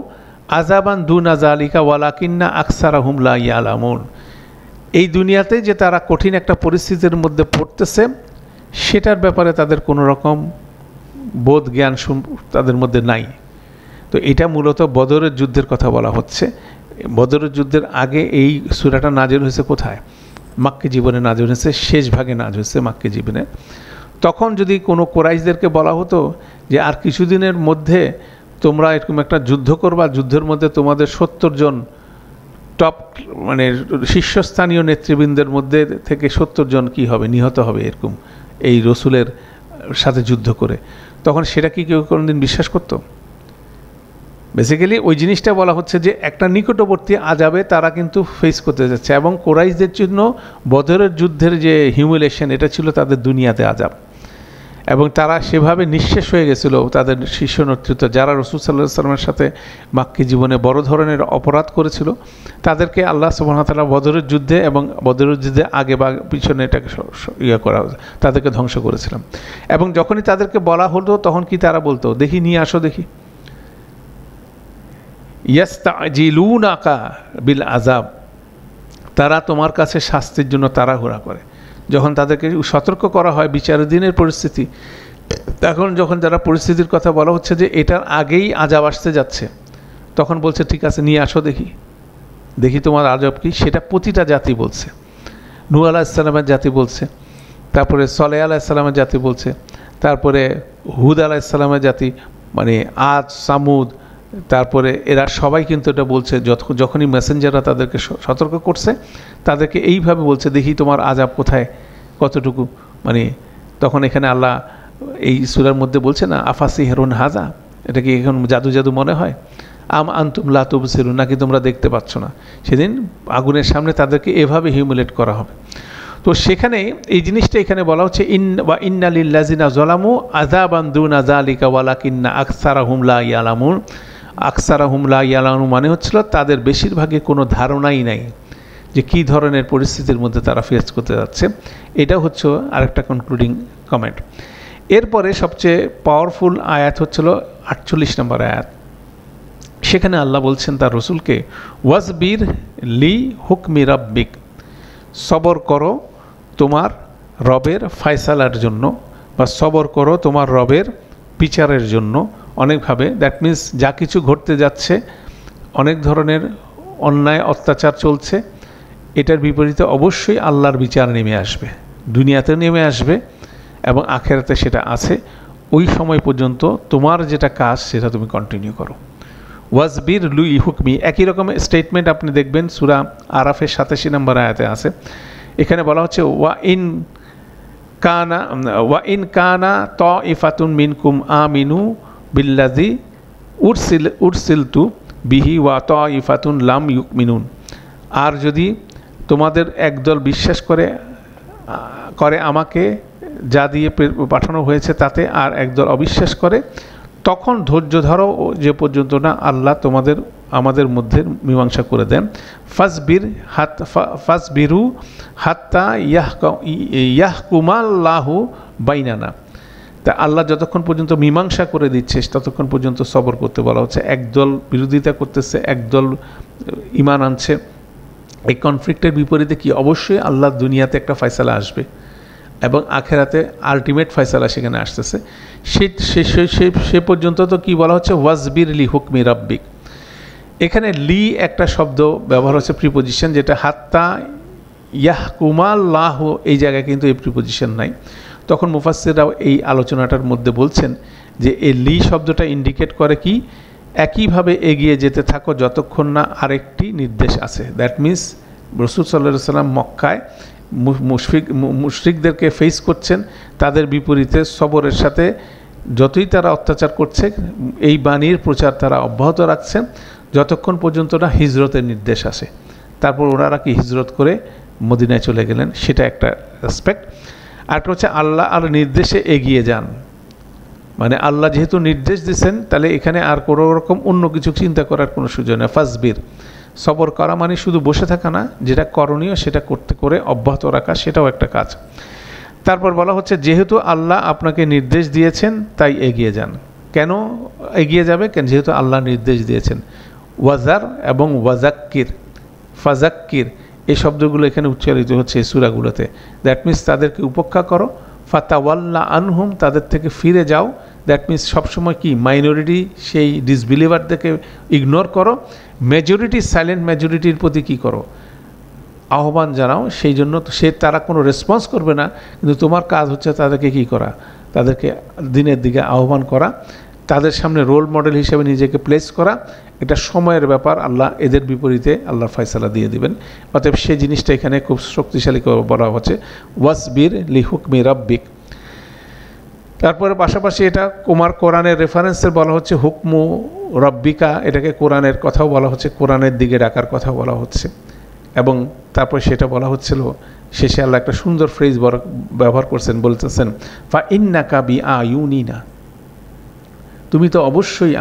আযাবান দুনা যালিকা ওয়ালাকিন্না আকসারাহুম লা ইয়ালামুন, এই দুনিয়াতে যে তারা কঠিন একটা পরিস্থিতির মধ্যে পড়তেছে সেটার ব্যাপারে তাদের কোনো রকম বোধ জ্ঞান তাদের মধ্যে নাই। তো এটা মূলত বদরের যুদ্ধের কথা বলা হচ্ছে। বদরের যুদ্ধের আগে এই সূরাটা নাজিল হয়েছে কোথায়? মাক্কি জীবনে নাজিল হয়েছে, শেষ ভাগে নাজিল হয়েছে মাক্কি জীবনে। তখন যদি কোনো কোরাইশদেরকে বলা হতো যে আর কিছুদিনের মধ্যে তোমরা এরকম একটা যুদ্ধ করবা, যুদ্ধের মধ্যে তোমাদের 70 জন টপ মানে শীর্ষস্থানীয় নেতৃবৃন্দের মধ্যে থেকে 70 জন কি হবে, নিহত হবে, এরকম এই রসুলের সাথে যুদ্ধ করে, তখন সেটা কি কেউ কোনোদিন বিশ্বাস করতো? বেসিক্যালি ওই জিনিসটা বলা হচ্ছে যে একটা নিকটবর্তী আযাবে তারা কিন্তু ফেস করতে যাচ্ছে, এবং কোরাইশদের জন্য বদরের যুদ্ধের যে হিউমিলেশন, এটা ছিল তাদের দুনিয়াতে আযাব, এবং তারা সেভাবে নিঃশেষ হয়ে গেছিল। তাদের শীর্ষ নেতৃত্ব যারা রাসূল সাল্লাল্লাহু আলাইহি ওয়াসাল্লামের সাথে মাক্কি জীবনে বড় ধরনের অপরাধ করেছিল, তাদেরকে আল্লাহ সুবহানাহু ওয়া তাআলা বদরের যুদ্ধে এবং বদরের যুদ্ধে আগে বা পিছনে এটাকে করা, তাদেরকে ধ্বংস করেছিলাম। এবং যখনই তাদেরকে বলা হতো তখন কি তারা বলতো, দেখি নিয়ে আসো দেখি। ইয়াস্তাজিলুনাকা বিল আযাব, তারা তোমার কাছে শাস্তির জন্য তাড়াহুড়া করে। যখন তাদেরকে সতর্ক করা হয় বিচারের দিনের পরিস্থিতি, তখন যখন যারা পরিস্থিতির কথা বলা হচ্ছে যে এটার আগেই আযাব আসতে যাচ্ছে, তখন বলছে ঠিক আছে নিয়ে আসো দেখি, দেখি তোমার আযাব কি। সেটা প্রতিটা জাতি বলছে। নূহ আলাইহিস সালামের জাতি বলছে, তারপরে সলেহ আলাইহিস সালামের জাতি বলছে, তারপরে হুদ আলাইহিস সালামের জাতি, মানে আদ, সামুদ, তারপরে এরা সবাই কিন্তু এটা বলছে। যখনই মেসেঞ্জাররা তাদেরকে সতর্ক করছে, তাদেরকে এইভাবে বলছে দেখি তোমার আযাব কোথায়, কতটুকু, মানে তখন এখানে আল্লাহ এই সূরার মধ্যে বলছে না, আফাসিহরুন হাযা, এটা কি এখন জাদু মনে হয়? আম আনতুম লা তুবসিরুন, নাকি তোমরা দেখতে পাচ্ছ না? সেদিন আগুনের সামনে তাদেরকে এভাবে হিউমিলেট করা হবে। তো সেখানে এই জিনিসটা এখানে বলা হচ্ছে ইন্না লিল্লাযিনা যালামু আযাবান দুনা যালিকা ওয়ালাকিন্না আকসারাহুম লা ইয়ালামুন। আকসারাহুম লা ইয়ালামুন মানে হচ্ছিল তাদের বেশিরভাগই কোনো ধারণাই নাই, যে কী ধরনের পরিস্থিতির মধ্যে তারা ফেস করতে যাচ্ছে। এটা হচ্ছে আরেকটা কনক্লুডিং কমেন্ট। এরপরে সবচেয়ে পাওয়ারফুল আয়াত হচ্ছিল 48 নম্বর আয়াত। সেখানে আল্লাহ বলছেন তার রসুলকে, ওয়াজবির লি হুকমি রাব্বিক, সবর করো তোমার রবের ফায়সালার জন্য, বা সবর করো তোমার রবের বিচারের জন্য। অনেকভাবে দ্যাট মিন্স যা কিছু ঘটতে যাচ্ছে, অনেক ধরনের অন্যায় অত্যাচার চলছে, এটার বিপরীতে অবশ্যই আল্লাহর বিচার নেমে আসবে, দুনিয়াতেও নেমে আসবে এবং আখেরাতে সেটা আছে। ওই সময় পর্যন্ত তোমার যেটা কাজ সেটা তুমি কন্টিনিউ করো। ওয়াজবির লুই হুকমি, একই রকমের স্টেটমেন্ট আপনি দেখবেন সূরা আরাফের 87 নম্বর আয়াতে আছে। এখানে বলা হচ্ছে ওয়া ইন কানা তাইফাতুন মিনকুম আমিনু বিল্লাযী উরসিলতু বিহি ওয়া তাইফাতুন লাম ইউমিনুন, আর যদি তোমাদের একদল বিশ্বাস করে আমাকে যা দিয়ে পাঠানো হয়েছে তাতে, আর একদল অবিশ্বাস করে, তখন ধৈর্য ধরো যে পর্যন্ত না আল্লাহ আমাদের মধ্যে মীমাংসা করে দেন। ফাসবিরু হাত্তা ইয়াহকুমাল্লাহু বাইনানা, তা আল্লাহ যতক্ষণ পর্যন্ত মীমাংসা করে দিচ্ছে ততক্ষণ পর্যন্ত সবর করতে বলা হচ্ছে। একদল বিরোধিতা করতেছে, একদল ঈমান আনছে, এই কনফ্লিক্টের বিপরীতে কি অবশ্যই আল্লাহ দুনিয়াতে একটা ফয়সালা আসবে এবং আখেরাতে আলটিমেট ফয়সালা সেখানে আসতেছে। সে পর্যন্ত তো কি বলা হচ্ছে, ওয়াজবির লি হুকমি রাব্বিক। এখানে লি একটা শব্দ ব্যবহার হচ্ছে প্রিপোজিশন, যেটা হাত্তা ইয়াহকুমাল্লাহু, এই জায়গায় কিন্তু এই প্রিপোজিশন নাই। তখন মুফাসসিররাও এই আলোচনাটার মধ্যে বলছেন যে এই লি শব্দটা ইন্ডিকেট করে কি, একইভাবে এগিয়ে যেতে থাকো যতক্ষণ না আরেকটি নির্দেশ আছে। দ্যাট মিন্স রাসূল সাল্লাল্লাহু আলাইহি ওয়াসাল্লাম মক্কায় মুশরিকদেরকে ফেস করছেন, তাদের বিপরীতে সবরের সাথে যতই তারা অত্যাচার করছে এই বাণীর প্রচার তারা অব্যাহত রাখছেন যতক্ষণ পর্যন্ত না হিজরতের নির্দেশ আসে। তারপর ওনারা কি হিজরত করে মদিনায় চলে গেলেন, সেটা একটা অ্যাসপেক্ট। আরেকটা হচ্ছে আল্লাহ আর নির্দেশে এগিয়ে যান, মানে আল্লাহ যেহেতু নির্দেশ দিচ্ছেন তাহলে এখানে আর কোনো রকম অন্য কিছু চিন্তা করার কোনো সুযোগ নেই। ফাসবির, সবর করা মানে শুধু বসে থাকা না, যেটা করণীয় সেটা করে অব্যাহত রাখা, সেটাও একটা কাজ। তারপর বলা হচ্ছে যেহেতু আল্লাহ আপনাকে নির্দেশ দিয়েছেন তাই এগিয়ে যান। কেন এগিয়ে যাবে? কেন যেহেতু আল্লাহ নির্দেশ দিয়েছেন। ওয়াজার এবং ওয়াজাক্কির, ফাজাক্কির, এই শব্দগুলো এখানে উচ্চারিত হচ্ছে এই সূরাগুলোতে। দ্যাট মিন্স তাদেরকে উপেক্ষা করো, ফাতাওয়াল্লা আনহুম, তাদের থেকে ফিরে যাও। দ্যাট মিন্স সবসময় কি মাইনরিটি সেই ডিসবিলিভারদেরকে ইগনোর করো, মেজরিটি সাইলেন্ট মেজরিটির প্রতি কী করো, আহ্বান জানাও। সেই জন্য তারা কোনো রেসপন্স করবে না, কিন্তু তোমার কাজ হচ্ছে তাদেরকে কী করা, তাদেরকে দিনের দিকে আহ্বান করা, তাদের সামনে রোল মডেল হিসেবে নিজেকে প্লেস করা। এটা সময়ের ব্যাপার, আল্লাহ এদের বিপরীতে আল্লাহর ফয়সালা দিয়ে দিবেন। অতএব সেই জিনিসটা এখানে খুব শক্তিশালী করে বলা হচ্ছে, ওয়াসবির লি হুকমি রাব্বিক। তারপরে পাশাপাশি এটা কোরআনের রেফারেন্সের বলা হচ্ছে হুকমু রব্বিকা, এটাকে কোরআনের কথাও বলা হচ্ছে, কোরআনের দিকে ডাকার কথা বলা হচ্ছে। এবং তারপর সেটা বলা হচ্ছিল শেষে আল্লাহ একটা সুন্দর ফ্রেজ ব্যবহার করছেন, বলতেছেন ফা ইন্নাকা বিআইউনিনা, তুমি তো অবশ্যই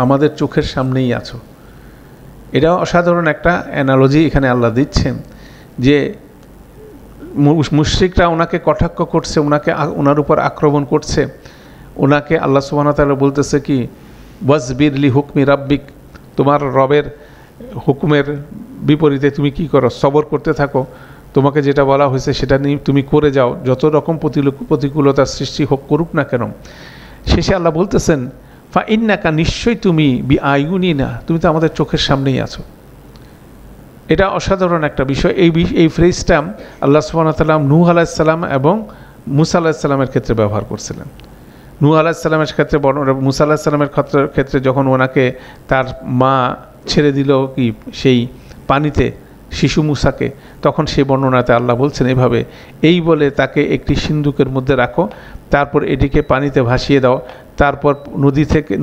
আমাদের চোখের সামনেই আছো। এটা অসাধারণ একটা অ্যানালজি এখানে আল্লাহ দিচ্ছেন যে মুশরিকরা ওনাকে কটাক্ষ করছে, ওনার উপর আক্রমণ করছে, ওনাকে আল্লাহ সুবহানাহু ওয়া তাআলা বলতেছে কি, ওয়াজবির লি হুকমি রাব্বিক, তোমার রবের হুকুমের বিপরীতে তুমি কি করো, সবর করতে থাকো, তোমাকে যেটা বলা হয়েছে সেটা নিয়ে তুমি করে যাও, যত রকম প্রতিকূলতার সৃষ্টি হোক করুক না কেন। শেষে আল্লাহ বলতেছেন ফা ইন্নাকা, নিশ্চয়ই তুমি বিআইউনিনা, তুমি তো আমাদের চোখের সামনেই আছো। এটা অসাধারণ একটা বিষয়। এই ফ্রেজটা আল্লাহ সুবহানাহু ওয়া তাআলা নূহ আলাইহিস সালাম এবং মূসা আলাইহিস সালামের ক্ষেত্রে ব্যবহার করছিলেন। নূহ আলাইহিস সালামের ক্ষেত্রে, মূসা আলাইহিস সালামের ক্ষেত্রে যখন ওনাকে তার মা ছেড়ে দিল কি সেই পানিতে, শিশু মূসাকে, তখন সেই বর্ণনাতে আল্লাহ বলছেন এভাবে, এই বলে তাকে একটি সিন্দুকের মধ্যে রাখো, তারপর এটিকে পানিতে ভাসিয়ে দাও, তারপর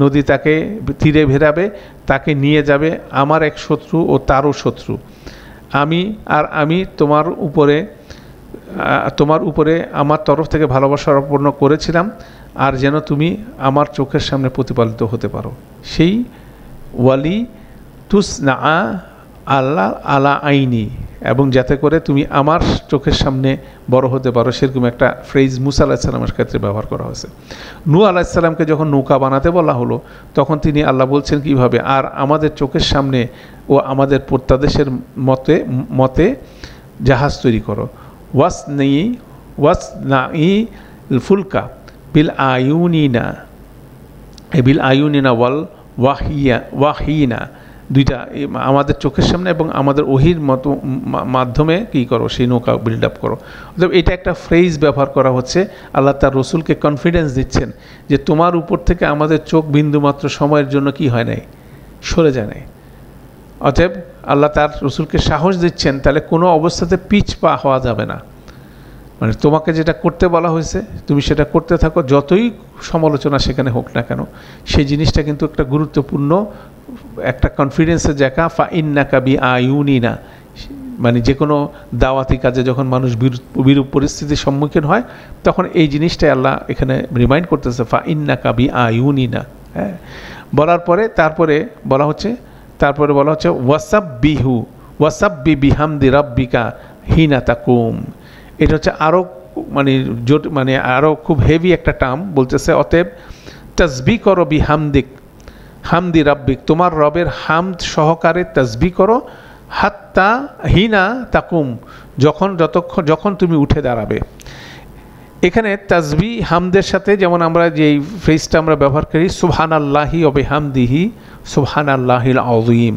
নদী তাকে তীরে ভেরাবে, তাকে নিয়ে যাবে আমার এক শত্রু ও তারও শত্রু, আমি তোমার উপরে আমার তরফ থেকে ভালোবাসা অর্পণ করেছিলাম, আর যেন তুমি আমার চোখের সামনে প্রতিপালিত হতে পারো। সেই ওয়ালি তুসনা আল্লাহ আলা আইনি, এবং যাতে করে তুমি আমার চোখের সামনে বড় হতে পারো, সেরকম একটা ফ্রেজ মুসা আলাহিসাল্লামের ক্ষেত্রে ব্যবহার করা হয়েছে। নূহ আলাহিসাল্লামকে যখন নৌকা বানাতে বলা হলো, তখন তিনি আল্লাহ বলছেন কিভাবে, আর আমাদের চোখের সামনে ও আমাদের প্রত্যাদেশের মতে জাহাজ তৈরি করো। ওয়াস নাই ফুলকা বিল আয়ুনিনা ওয়াল ওয়াহিনা, দুইটা আমাদের চোখের সামনে এবং আমাদের ওহির মাধ্যমে কী করো, সেই নৌকা বিল্ড আপ করো। অর্থাৎ এটা একটা ফ্রেজ ব্যবহার করা হচ্ছে। আল্লাহ তার রসুলকে কনফিডেন্স দিচ্ছেন যে তোমার উপর থেকে আমাদের চোখ বিন্দুমাত্র সময়ের জন্য কি হয় নাই, সরে যায় নাই। অতএব আল্লাহ তার রসুলকে সাহস দিচ্ছেন, তাহলে কোনো অবস্থাতে পিছ পা হওয়া যাবে না। মানে তোমাকে যেটা করতে বলা হয়েছে তুমি সেটা করতে থাকো, যতই সমালোচনা সেখানে হোক না কেন। সেই জিনিসটা কিন্তু একটা গুরুত্বপূর্ণ একটা কনফিডেন্সের জায়গা। ফা ইন্নাকা বি আয়ুনিনা, মানে যে কোনো দাওয়াতি কাজে যখন মানুষ বিরূপ পরিস্থিতির সম্মুখীন হয়, তখন এই জিনিসটাই আল্লাহ এখানে রিমাইন্ড করতেছে, ফা ইন্নাকা বি আয়ুনিনা। হ্যাঁ, বলার পরে তারপরে বলা হচ্ছে ওয়াসাব্বি বিহামদি রাব্বিকা হিনা তাকুম। এটা হচ্ছে আরও মানে আরও খুব হেভি একটা টার্ম বলতেছে। অতএব তাসবিহ করো হামদি রাব্বিক, তোমার রবের হামদ সহকারে তাসবিহ করো, হাত্তা হিনা তাকুম, যখন তুমি উঠে দাঁড়াবে। এখানে তাসবিহ হামদের সাথে যেমন আমরা যেই ফ্রেজটা আমরা ব্যবহার করি, সুবহানাল্লাহি ওয়া বিহামদিহি সুবহানাল্লাহিল আযীম,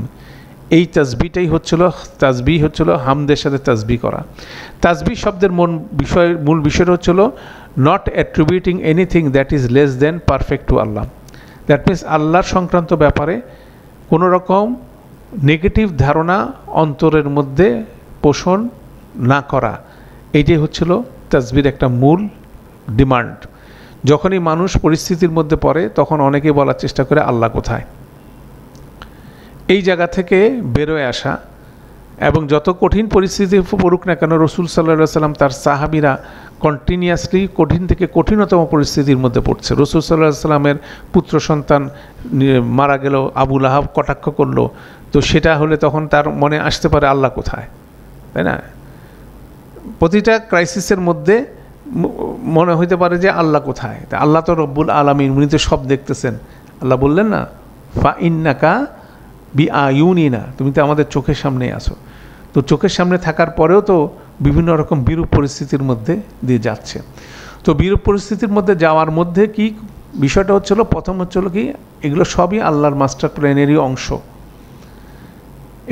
এই তাসবিহটাই হচ্ছিল হামদের সাথে তাসবিহ করা। তাসবিহ শব্দের মূল বিষয়টা হচ্ছিল not attributing anything that is less than perfect to Allah. That means আল্লাহর সংক্রান্ত ব্যাপারে কোনো রকম নেগেটিভ ধারণা অন্তরের মধ্যে পোষণ না করা, এইটাই হচ্ছিল তাসবিহর একটা মূল ডিমান্ড। যখনই মানুষ পরিস্থিতির মধ্যে পড়ে, তখন অনেকে বলার চেষ্টা করে আল্লাহ কোথায়। এই জায়গা থেকে বেরোয় আসা, এবং যত কঠিন পরিস্থিতি পড়ুক না কেন, রসুল সাল্লাল্লাহু সাল্লাম তার সাহাবীরা কন্টিনিউয়াসলি কঠিন থেকে কঠিনতম পরিস্থিতির মধ্যে পড়ছে। রসুল সাল্লাল্লাহু সাল্লামের পুত্র সন্তান মারা গেল, আবু লাহাব কটাক্ষ করলো, তো সেটা হলে তখন তার মনে আসতে পারে আল্লাহ কোথায়, তাই না? প্রতিটা ক্রাইসিসের মধ্যে মনে হইতে পারে যে আল্লাহ কোথায়। তা আল্লাহ তো রব্বুল আলামিন, উনি তো সব দেখতেছেন। আল্লাহ বললেন না, ফা ইন্নাকা বি আয়ুনিনা, তুমি তো আমাদের চোখের সামনে আসো। তো চোখের সামনে থাকার পরেও তো বিভিন্ন রকম বিরূপ পরিস্থিতির মধ্যে দিয়ে যাচ্ছে। তো বিরূপ পরিস্থিতির মধ্যে যাওয়ার মধ্যে কি বিষয়টা হচ্ছিলো, প্রথম হচ্ছিল কি, এগুলো সবই আল্লাহর মাস্টার প্ল্যানেরই অংশ।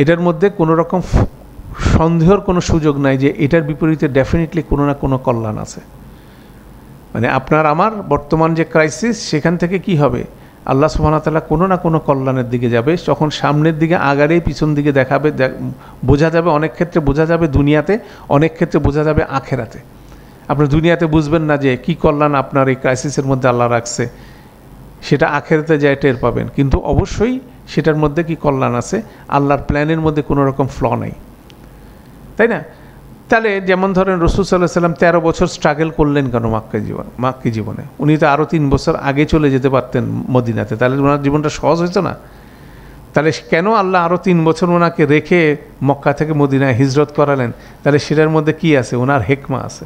এটার মধ্যে কোনো রকম সন্দেহের কোনো সুযোগ নাই যে এটার বিপরীতে ডেফিনেটলি কোনো না কোনো কল্যাণ আছে। মানে আপনার আমার বর্তমান যে ক্রাইসিস, সেখান থেকে কি হবে, আল্লাহ সুবহানাহু ওয়া তাআলা কোনো না কোনো কল্যাণের দিকে যাবে। যখন সামনের দিকে আগারেই পিছন দিকে দেখাবে, বোঝা যাবে, অনেক ক্ষেত্রে বোঝা যাবে দুনিয়াতে, অনেক ক্ষেত্রে বোঝা যাবে আখেরাতে। আপনি দুনিয়াতে বুঝবেন না যে কি কল্যাণ আপনার এই ক্রাইসিসের মধ্যে আল্লাহ রাখছে, সেটা আখেরাতে যায় টের পাবেন। কিন্তু অবশ্যই সেটার মধ্যে কি কল্যাণ আছে, আল্লাহর প্ল্যানের মধ্যে কোনো রকম ফ্ল নাই, তাই না? তাহলে যেমন ধরেন রসুল সাল্লাল্লাহু আলাইহি ওয়াসাল্লাম 13 বছর স্ট্রাগল করলেন কেন মাক্কি জীবনে? উনি তো আরও 3 বছর আগে চলে যেতে পারতেন মদিনাতে, তাহলে ওনার জীবনটা সহজ হতো না? তাহলে কেন আল্লাহ আরও 3 বছর ওনাকে রেখে মক্কা থেকে মদিনায় হিজরত করালেন? তাহলে সেটার মধ্যে কি আছে? ওনার হেকমা আছে,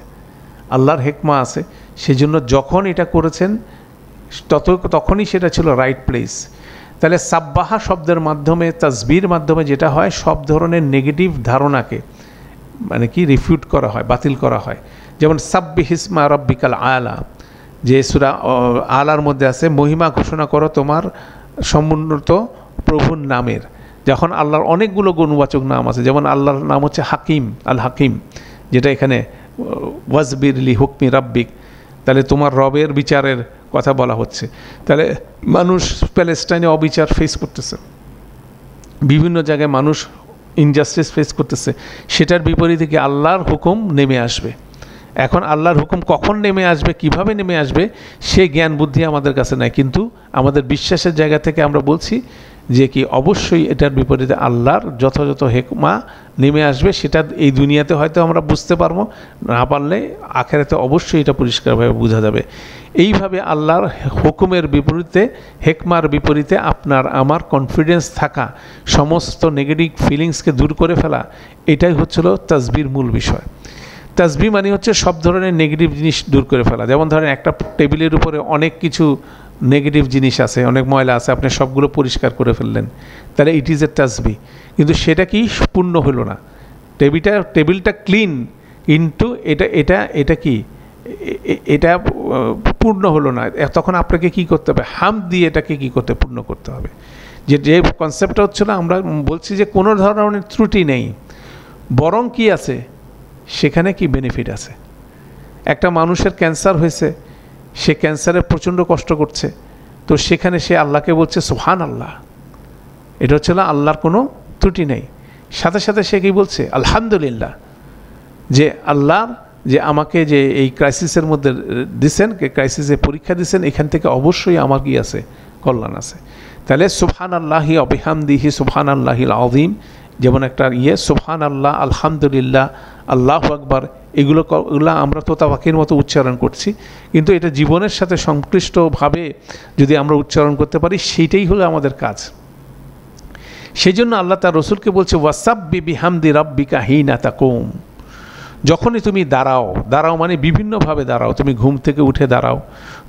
আল্লাহর হেকমা আছে। সেজন্য যখন এটা করেছেন তখনই সেটা ছিল রাইট প্লেস। তাহলে সাব্বাহা শব্দের মাধ্যমে, তাসবিহর মাধ্যমে যেটা হয়, সব ধরনের নেগেটিভ ধারণাকে মানে কি রিফিউট করা হয়, বাতিল করা হয়। যেমন সাব্বিহ ইসমা রাব্বিকাল আলা, যে সূরা আলার মধ্যে আছে, মহিমা ঘোষণা করো তোমার সমুন্নত প্রভুর নামের। যখন আল্লাহর অনেকগুলো গুণবাচক নাম আছে, যেমন আল্লাহর নাম হচ্ছে হাকিম, আল হাকিম, যেটা এখানে ওয়াজবির লি হুকমি রাব্বিক, তাহলে তোমার রবের বিচারের কথা বলা হচ্ছে। তাহলে মানুষ প্যালেস্টাইনে অবিচার ফেস করতেছে, বিভিন্ন জায়গায় মানুষ ইনজাস্টিস ফেস করতেছে, সেটার বিপরীতে কি আল্লাহর হুকুম নেমে আসবে। এখন আল্লাহর হুকুম কখন নেমে আসবে, কিভাবে নেমে আসবে, সে জ্ঞান বুদ্ধি আমাদের কাছে নাই, কিন্তু আমাদের বিশ্বাসের জায়গা থেকে আমরা বলছি যে কি অবশ্যই এটার বিপরীতে আল্লাহর যথাযথ হেকমা নেমে আসবে, সেটা এই দুনিয়াতে হয়তো আমরা বুঝতে পারবো, না পারলে আখেরাতে অবশ্যই এটা পরিষ্কারভাবে বোঝা যাবে। এইভাবে আল্লাহর হুকুমের বিপরীতে, হেকমার বিপরীতে আপনার আমার কনফিডেন্স থাকা, সমস্ত নেগেটিভ ফিলিংসকে দূর করে ফেলা, এটাই হচ্ছিল তাসবির মূল বিষয়। তাসবিহ মানে হচ্ছে সব ধরনের নেগেটিভ জিনিস দূর করে ফেলা। যেমন ধরেন একটা টেবিলের উপরে অনেক কিছু নেগেটিভ জিনিস আছে, অনেক ময়লা আছে, আপনি সবগুলো পরিষ্কার করে ফেললেন, তাহলে ইট ইজ এ তাসবিহ। কিন্তু সেটা কি পূর্ণ হলো না, টেবিলটা ক্লিন, কিন্তু এটা কি এটা পূর্ণ হলো না। তখন আপনাকে কি করতে হবে, হামদ দিয়ে এটাকে কি করতে পূর্ণ করতে হবে। যে কনসেপ্টটা হচ্ছে না, আমরা বলছি যে কোনো ধরনের ত্রুটি নেই, বরং কি আছে সেখানে কি বেনিফিট আছে। একটা মানুষের ক্যান্সার হয়েছে, সে ক্যান্সারে প্রচণ্ড কষ্ট করছে, তো সেখানে সে আল্লাহকে বলছে সুবহান আল্লাহ, এটা হচ্ছে না আল্লাহর কোনো ত্রুটি নেই। সাথে সাথে সে কি বলছে আলহামদুলিল্লাহ, যে আল্লাহ যে আমাকে যে এই ক্রাইসিসের মধ্যে দিছেন, ক্রাইসিসে পরীক্ষা দিছেন, এখান থেকে অবশ্যই আমার কি আছে, কল্যাণ আছে। তাহলে সুবহান আল্লাহি ওয়া বিহামদিহি সুবহান আল্লাহিল আযীম, যেমন একটা সুবহান আল্লাহ, আলহামদুলিল্লাহ, আল্লাহু আকবার, এগুলো আমরা তোতাপাখির মতো উচ্চারণ করছি, কিন্তু এটা জীবনের সাথে সংশ্লিষ্টভাবে যদি আমরা উচ্চারণ করতে পারি, সেইটাই হলো আমাদের কাজ। সেই জন্য আল্লাহ তার রসুলকে বলছে ওয়াসাব্বি বিহামদি রাব্বিকা হিনা তাকুম, যখনই তুমি দাঁড়াও মানে বিভিন্নভাবে দাঁড়াও, তুমি ঘুম থেকে উঠে দাঁড়াও,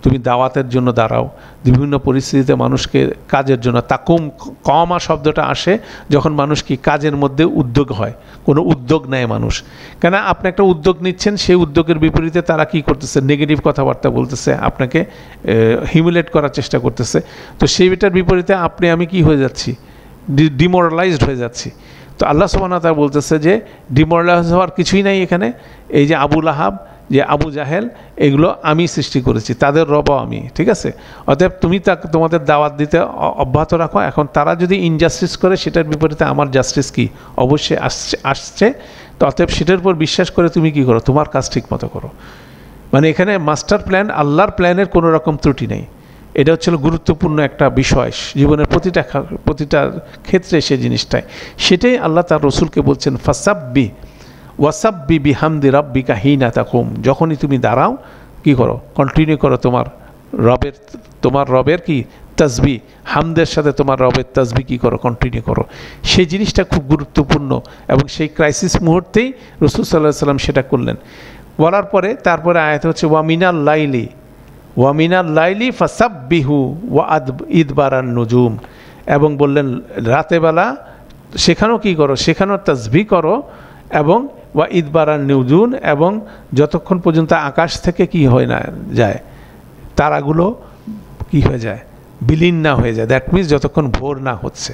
তুমি দাওয়াতের জন্য দাঁড়াও, বিভিন্ন পরিস্থিতিতে মানুষকে কাজের জন্য, তাকুম কমা শব্দটা আসে যখন মানুষ কি কাজের মধ্যে উদ্যোগ হয়, কোনো উদ্যোগ নেয় মানুষ। কেন আপনি একটা উদ্যোগ নিচ্ছেন, সেই উদ্যোগের বিপরীতে তারা কি করতেছে, নেগেটিভ কথাবার্তা বলতেছে, আপনাকে হিউমিলেট করার চেষ্টা করতেছে, তো সেইটার বিপরীতে আমি কি হয়ে যাচ্ছি, ডিমোরালাইজড হয়ে যাচ্ছি। তো আল্লাহ সুবহানাহু ওয়া তাআলা বলতেছে যে ডিমোরালাইজ হওয়ার কিছুই নাই এখানে। এই যে আবু লাহাব, যে আবু জাহেল, এগুলো আমি সৃষ্টি করেছি, তাদের রবও আমি, ঠিক আছে। অতএব তুমি তোমাদের দাওয়াত দিতে অব্যাহত রাখো। এখন তারা যদি ইনজাস্টিস করে, সেটার বিপরীতে আমার জাস্টিস কি অবশ্যই আসছে। তো অতএব সেটার উপর বিশ্বাস করে তুমি কি করো, তোমার কাজ ঠিক মতো করো। মানে এখানে মাস্টার প্ল্যান, আল্লাহর প্ল্যানের কোনো রকম ত্রুটি নেই। এটা হচ্ছে গুরুত্বপূর্ণ একটা বিষয় জীবনের প্রতিটা ক্ষেত্রে, সে জিনিসটাই, সেটাই আল্লাহ তার রসুলকে বলছেন ওয়াসাব্বি বিহামদি রাব্বিকা হিনা তাকুম, যখনই তুমি দাঁড়াও কি করো, কন্টিনিউ করো তোমার রবের কি তাসবিহ, হামদের সাথে তোমার রবের তাসবিহ কি করো, কন্টিনিউ করো। সেই জিনিসটা খুব গুরুত্বপূর্ণ, এবং সেই ক্রাইসিস মুহূর্তেই রাসূল সাল্লাল্লাহু আলাইহি ওয়াসাল্লাম সেটা করলেন। বলার পরে তারপরে আয়াত হচ্ছে ওয়ামিনাল লাইলি ফাসাব্বিহু ওয়া ইদবারান নুজুম, এবং বললেন রাতেবেলা সেখানেও কি করো, সেখানেও তাসবিহ করো, এবং ওয়া ইদবারান নুজুম, এবং যতক্ষণ পর্যন্ত আকাশ থেকে কি হয় না যায়, তারাগুলো কি হয়ে যায়, বিলীন না হয়ে যায়। দ্যাট মিনস যতক্ষণ ভোর না হচ্ছে।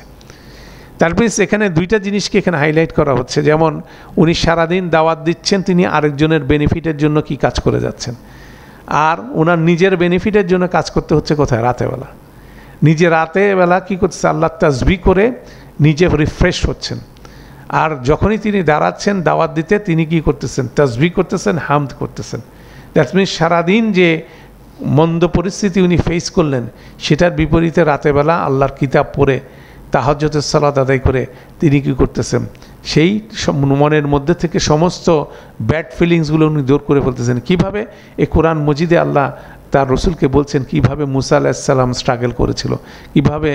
দ্যাট মিনস এখানে দুইটা জিনিসকে এখানে হাইলাইট করা হচ্ছে। যেমন উনি সারাদিন দাওয়াত দিচ্ছেন, তিনি আরেকজনের বেনিফিটের জন্য কি কাজ করে যাচ্ছেন, আর ওনার নিজের বেনিফিটের জন্য কাজ করতে হচ্ছে কোথায়, রাতেবেলা। নিজে রাতেবেলা কী করতেছে, আল্লাহ তাসবিহ করে নিজে রিফ্রেশ হচ্ছেন। আর যখনই তিনি দাঁড়াচ্ছেন দাওয়াত দিতে, তিনি কি করতেছেন, তাসবিহ করতেছেন, হামদ করতেছেন। দ্যাট মিনস সারাদিন যে মন্দ পরিস্থিতি উনি ফেস করলেন, সেটার বিপরীতে রাতেবেলা আল্লাহর কিতাব পড়ে তাহাজ্জুদের সালাত আদায় করে তিনি কী করতেছেন, সেই মনের মধ্যে থেকে সমস্ত ব্যাড ফিলিংসগুলো উনি দূর করে ফেলতেছেন। কীভাবে এই কোরআন মজিদে আল্লাহ তার রসুলকে বলছেন কীভাবে মুসা আলাইহিসসালাম স্ট্রাগল করেছিল, কীভাবে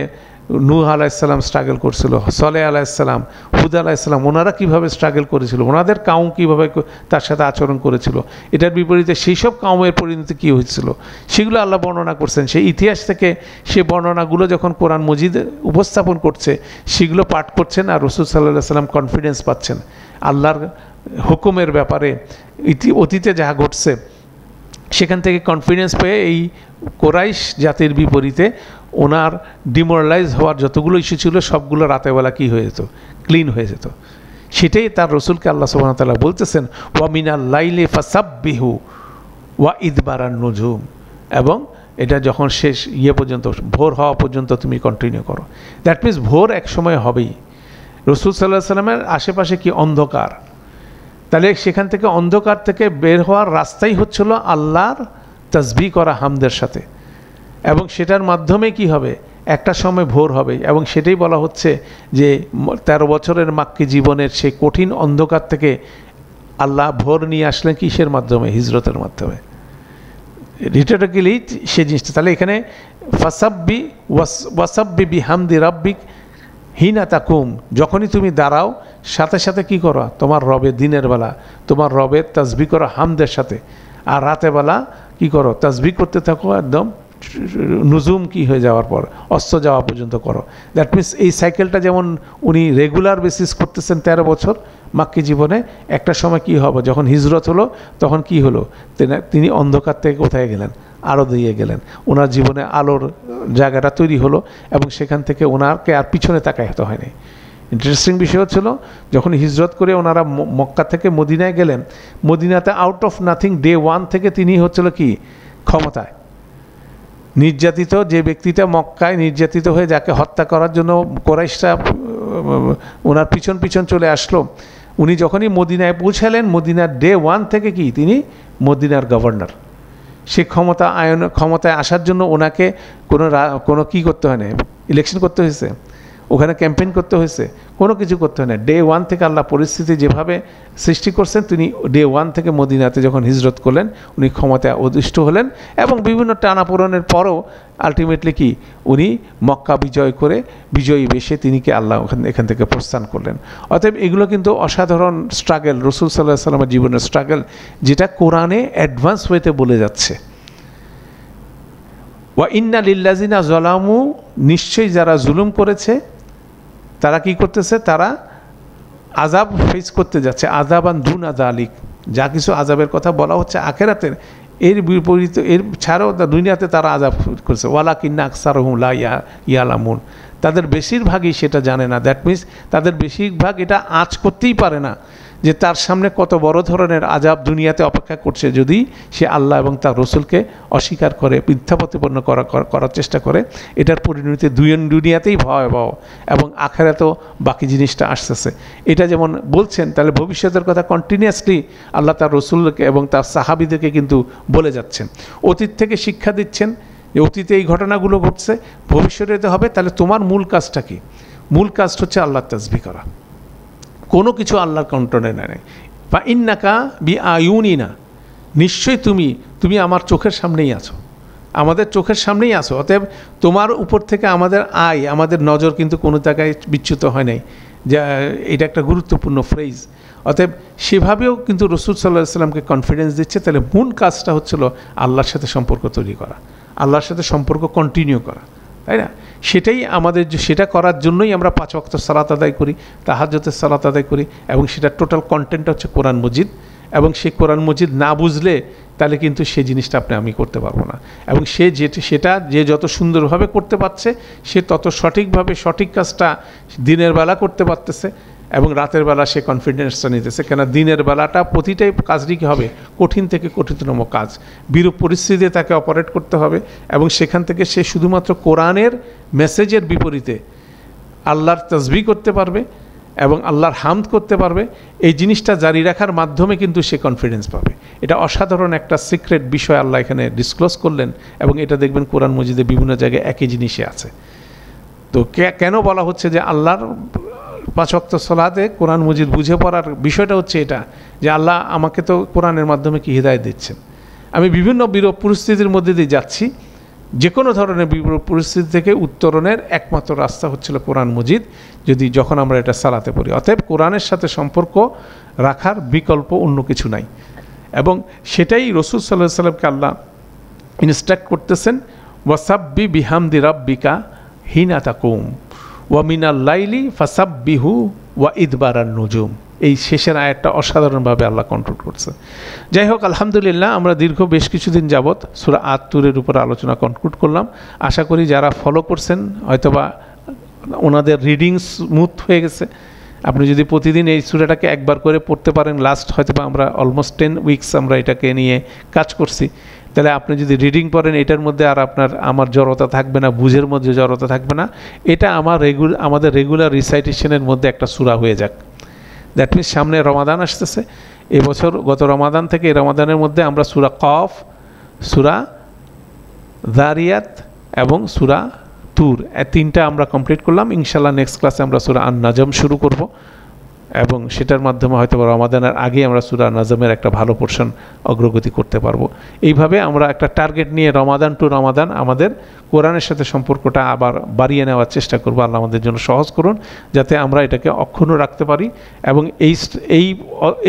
নূহ আলাইহিসসালাম স্ট্রাগল করছিল, সলেহ আলাইহিসসালাম, হুদ আলাইহিসসালাম, ওনারা কীভাবে স্ট্রাগল করেছিল, ওনাদের কাউম কীভাবে তার সাথে আচরণ করেছিল, এটার বিপরীতে সেই সব কাউমের পরিণতি কী হয়েছিল, সেগুলো আল্লাহ বর্ণনা করছেন। সেই ইতিহাস থেকে সে বর্ণনাগুলো যখন কোরআন মজিদে উপস্থাপন করছে, সেগুলো পাঠ করছেন, আর রাসূল সাল্লাল্লাহু আলাইহি ওয়াসাল্লাম কনফিডেন্স পাচ্ছেন আল্লাহর হুকুমের ব্যাপারে। অতীতে যা ঘটছে সেখান থেকে কনফিডেন্স পেয়ে এই কোরাইশ জাতির বিপরীতে ওনার ডিমোরালাইজ হওয়ার যতগুলো ইস্যু ছিল, সবগুলো রাতেবেলা কী হয়ে যেত, ক্লিন হয়ে যেত। সেটাই তার রসুলকে আল্লাহ সুবহানাহু ওয়া তাআলা বলতেছেন ওয়া মিনাল লাইলি ফাসাব্বিহু ওয়া ইদবারান নুজুম, এবং এটা যখন শেষ পর্যন্ত, ভোর হওয়া পর্যন্ত তুমি কন্টিনিউ করো। দ্যাট মিনস ভোর এক সময় হবেই। রাসূল সাল্লাল্লাহু আলাইহি ওয়াসাল্লামের আশেপাশে কি অন্ধকার, তাহলে সেখান থেকে অন্ধকার থেকে বের হওয়ার রাস্তাই হচ্ছিল আল্লাহর তাসবিহ করা হামদের সাথে, এবং সেটার মাধ্যমে কি হবে, একটা সময় ভোর হবে, এবং সেটাই বলা হচ্ছে যে 13 বছরের মাক্কি জীবনের সেই কঠিন অন্ধকার থেকে আল্লাহ ভোর নিয়ে আসলেন কিসের মাধ্যমে? হিজরতের মাধ্যমে। রিটোরিক্যালি সে জিনিসটা, তাহলে এখানে ওয়াসাব্বি বিহামদি রাব্বিক হিনা তাকুম, যখনই তুমি দাঁড়াও সাথে সাথে কি করো? তোমার রবের, দিনের বেলা তোমার রবের তাসবিহ করো হামদের সাথে, আর রাতের বেলা কি করো? তাসবিহ করতে থাকো একদম নুজুম কি হয়ে যাওয়ার পর, অস্ত যাওয়া পর্যন্ত করো। দ্যাট মিনস এই সাইকেলটা যেমন উনি রেগুলার বেসিস করতেছেন 13 বছর মাক্কি জীবনে, একটা সময় কি হবে? যখন হিজরত হলো তখন কি হলো? তিনি অন্ধকার থেকে কোথায় গেলেন? আলো দিয়ে গেলেন। ওনার জীবনে আলোর জায়গাটা তৈরি হলো, এবং সেখান থেকে ওনারকে আর পিছনে তাকাইতে হয়নি। ইন্টারেস্টিং বিষয় হচ্ছিল, যখন হিজরত করে ওনারা মক্কা থেকে মদিনায় গেলেন, মদিনাতে আউট অফ নাথিং ডে 1 থেকে তিনি হচ্ছিল কি ক্ষমতায়। নির্যাতিত যে ব্যক্তিটা মক্কায় নির্যাতিত হয়ে যাকে হত্যা করার জন্য কোরাইশরা ওনার পিছন পিছন চলে আসলো, উনি যখনই মদিনায় পৌঁছালেন, মদিনার ডে 1 থেকে কি তিনি মদিনার গভর্নর। সে ক্ষমতায় আসার জন্য ওনাকে কোনো কি করতে হয় না, ইলেকশন করতে হয়েছে, ওখানে ক্যাম্পেইন করতে হয়েছে, কোনো কিছু করতে হয় না। ডে 1 থেকে আল্লাহ পরিস্থিতি যেভাবে সৃষ্টি করছেন, তিনি ডে 1 থেকে মদিনাতে যখন হিজরত করলেন উনি ক্ষমতায় অধিষ্ঠ হলেন, এবং বিভিন্ন টানাপোড়েনের পরও আলটিমেটলি কি উনি মক্কা বিজয়ী বেশে তিনি কি আল্লাহ এখান থেকে প্রস্থান করলেন। অতএব এগুলো কিন্তু অসাধারণ স্ট্রাগল, রসুল সাল্লাল্লাহু আলাইহি সাল্লামের জীবনের স্ট্রাগল, যেটা কোরআনে অ্যাডভান্স ওয়েতে বলে যাচ্ছে। ওয়া ইন্না লিল্লাযিনা যালামু, নিশ্চয়ই যারা জুলুম করেছে তারা কি করতেছে? তারা আযাব ফেস করতে যাচ্ছে। আযাবান দুনা যালিক, যা কিছু আযাবের কথা বলা হচ্ছে আখিরাতের, এর বিপরীত, এর ছাড়াও দুনিয়াতে তারা আযাব করছে। ওয়ালাকিন্না আকসারহুম লা ইয়ালামুন, তাদের বেশিরভাগই সেটা জানে না। দ্যাট মিনস তাদের বেশিরভাগ এটা আঁচ করতেই পারে না যে তার সামনে কত বড় ধরনের আযাব দুনিয়াতে অপেক্ষা করছে যদি সে আল্লাহ এবং তার রসুলকে অস্বীকার করে, মিথ্যা প্রতিপন্ন করার চেষ্টা করে। এটার পরিণতি দুনিয়াতেই ভয়াবহ, এবং আখিরাতেও বাকি জিনিসটা আসতেছে। এটা যেমন বলছেন, তাহলে ভবিষ্যতের কথা কন্টিনিউয়াসলি আল্লাহ তার রসুলকে এবং তার সাহাবীদেরকে কিন্তু বলে যাচ্ছেন। অতীত থেকে শিক্ষা দিচ্ছেন যে অতীতে এই ঘটনাগুলো ঘটছে, ভবিষ্যতে এতে হবে। তাহলে তোমার মূল কাজটা কি? মূল কাজটা হচ্ছে আল্লাহর তাসবিহ করা, কোনো কিছু আল্লাহর কন্ট্রোলে নেই। বা ইন্নাকা বি আয়ুনিনা, নিশ্চয়ই তুমি আমার চোখের সামনেই আছো, আমাদের চোখের সামনেই আছো। অতএব তোমার উপর থেকে আমাদের নজর কিন্তু কোনো জায়গায় বিচ্যুত হয় নাই। যা এটা একটা গুরুত্বপূর্ণ ফ্রেজ। অতএব সেভাবেও কিন্তু রসুল সাল্লাল্লাহু আলাইহি সাল্লামকে কনফিডেন্স দিচ্ছে। তাহলে মূল কাজটা হচ্ছিল আল্লাহর সাথে সম্পর্ক তৈরি করা, আল্লাহর সাথে সম্পর্ক কন্টিনিউ করা, তাই না? সেটাই আমাদের, সেটা করার জন্যই আমরা 5 ওয়াক্ত সালাত আদায় করি, তাহাজ্জুদের সালাত আদায় করি, এবং সেটার টোটাল কন্টেন্ট হচ্ছে কোরআন মজিদ। এবং সেই কোরআন মজিদ না বুঝলে তাহলে কিন্তু সেই জিনিসটা আমি করতে পারবো না। এবং সেটা যে যত সুন্দরভাবে করতে পারছে, সে তত সঠিকভাবে সঠিক কাজটা দিনের বেলা করতে পারতেছে, এবং রাতের বেলা সে কনফিডেন্সটা নিতেছে। কেন দিনের বেলাটা প্রতিটাই কাজটি কী হবে? কঠিন থেকে কঠিনতম কাজ, বিরূপ পরিস্থিতিতে তাকে অপারেট করতে হবে, এবং সেখান থেকে সে শুধুমাত্র কোরআনের মেসেজের বিপরীতে আল্লাহর তাসবিহ করতে পারবে এবং আল্লাহর হামদ করতে পারবে। এই জিনিসটা জারি রাখার মাধ্যমে কিন্তু সে কনফিডেন্স পাবে। এটা অসাধারণ একটা সিক্রেট বিষয় আল্লাহ এখানে ডিসক্লোজ করলেন, এবং এটা দেখবেন কোরআন মজিদে বিভিন্ন জায়গায় একই জিনিসই আছে। তো কেন বলা হচ্ছে যে আল্লাহর 5 ওয়াক্ত সালাতে কোরআন মজিদ বুঝে পড়ার বিষয়টা হচ্ছে এটা, যে আল্লাহ আমাকে তো কোরআনের মাধ্যমে কি হিদায়াত দিচ্ছেন। আমি বিভিন্ন বিরূপ পরিস্থিতির মধ্যে দিয়ে যাচ্ছি, যে কোনো ধরনের বিরূপ পরিস্থিতি থেকে উত্তরণের একমাত্র রাস্তা হচ্ছিল কোরআন মজিদ, যখন আমরা এটা সালাতে পড়ি। অতএব কোরআনের সাথে সম্পর্ক রাখার বিকল্প অন্য কিছু নাই, এবং সেটাই রসুল সাল্লাল্লাহু আলাইহি সাল্লামকে আল্লাহ ইনস্ট্রাক্ট করতেছেন, ওয়াসাব্বি বিহামদি রাব্বিকা হিনা তাকুম ওয়া মিনাল লাইলি ফাসাব্বিহু ওয়া ইদবারান নুজুম। এই শেষের আয়াতটা অসাধারণভাবে আল্লাহ কন্ট্রোল করছে। যাই হোক, আলহামদুলিল্লাহ, আমরা দীর্ঘ বেশ কিছুদিন যাবৎ সূরা আত-তুরের উপর আলোচনা কনক্লুড করলাম। আশা করি যারা ফলো করছেন হয়তোবা ওনাদের রিডিং স্মুথ হয়ে গেছে। আপনি যদি প্রতিদিন এই সূরাটাকে একবার করে পড়তে পারেন, লাস্ট হয়তোবা আমরা অলমোস্ট 10 উইকস আমরা এটাকে নিয়ে কাজ করছি, তাহলে আপনি যদি রিডিং পড়েন এটার মধ্যে আর আমার জড়তা থাকবে না, বুঝের মধ্যে জড়তা থাকবে না। এটা আমাদের রেগুলার রিসাইটেশনের মধ্যে একটা সূরা হয়ে যাক। দ্যাট মিনস সামনে রমাদান আসতেছে, এবছর গত রমাদান থেকে এই রমাদানের মধ্যে আমরা সূরা কফ, সূরা যারিয়াত এবং সূরা তুর, তিনটা আমরা কমপ্লিট করলাম। ইনশাল্লাহ নেক্সট ক্লাসে আমরা সূরা আন-নাজম শুরু করব এবং সেটার মাধ্যমে হয়তো রমাদানের আগে আমরা সূরা নাজমের একটা ভালো পোর্শন অগ্রগতি করতে পারবো। এইভাবে আমরা একটা টার্গেট নিয়ে রমাদান টু রমাদান আমাদের কোরআনের সাথে সম্পর্কটা আবার বাড়িয়ে নেওয়ার চেষ্টা করবো। আল্লাহ আমাদের জন্য সহজ করুন যাতে আমরা এটাকে অক্ষুণ্ণ রাখতে পারি এবং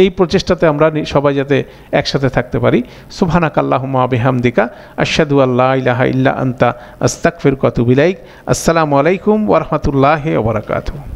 এই প্রচেষ্টাতে আমরা সবাই যাতে একসাথে থাকতে পারি। সুবহানাকাল্লাহুম্মা ওয়া বিহামদিকা আশহাদু আল্লা ইলাহা ইল্লা আনতা আস্তাগফিরুকা ওয়া আতুবু ইলাইক। আসসালামু আলাইকুম ওয়া রাহমাতুল্লাহি ওয়া বারাকাতুহু।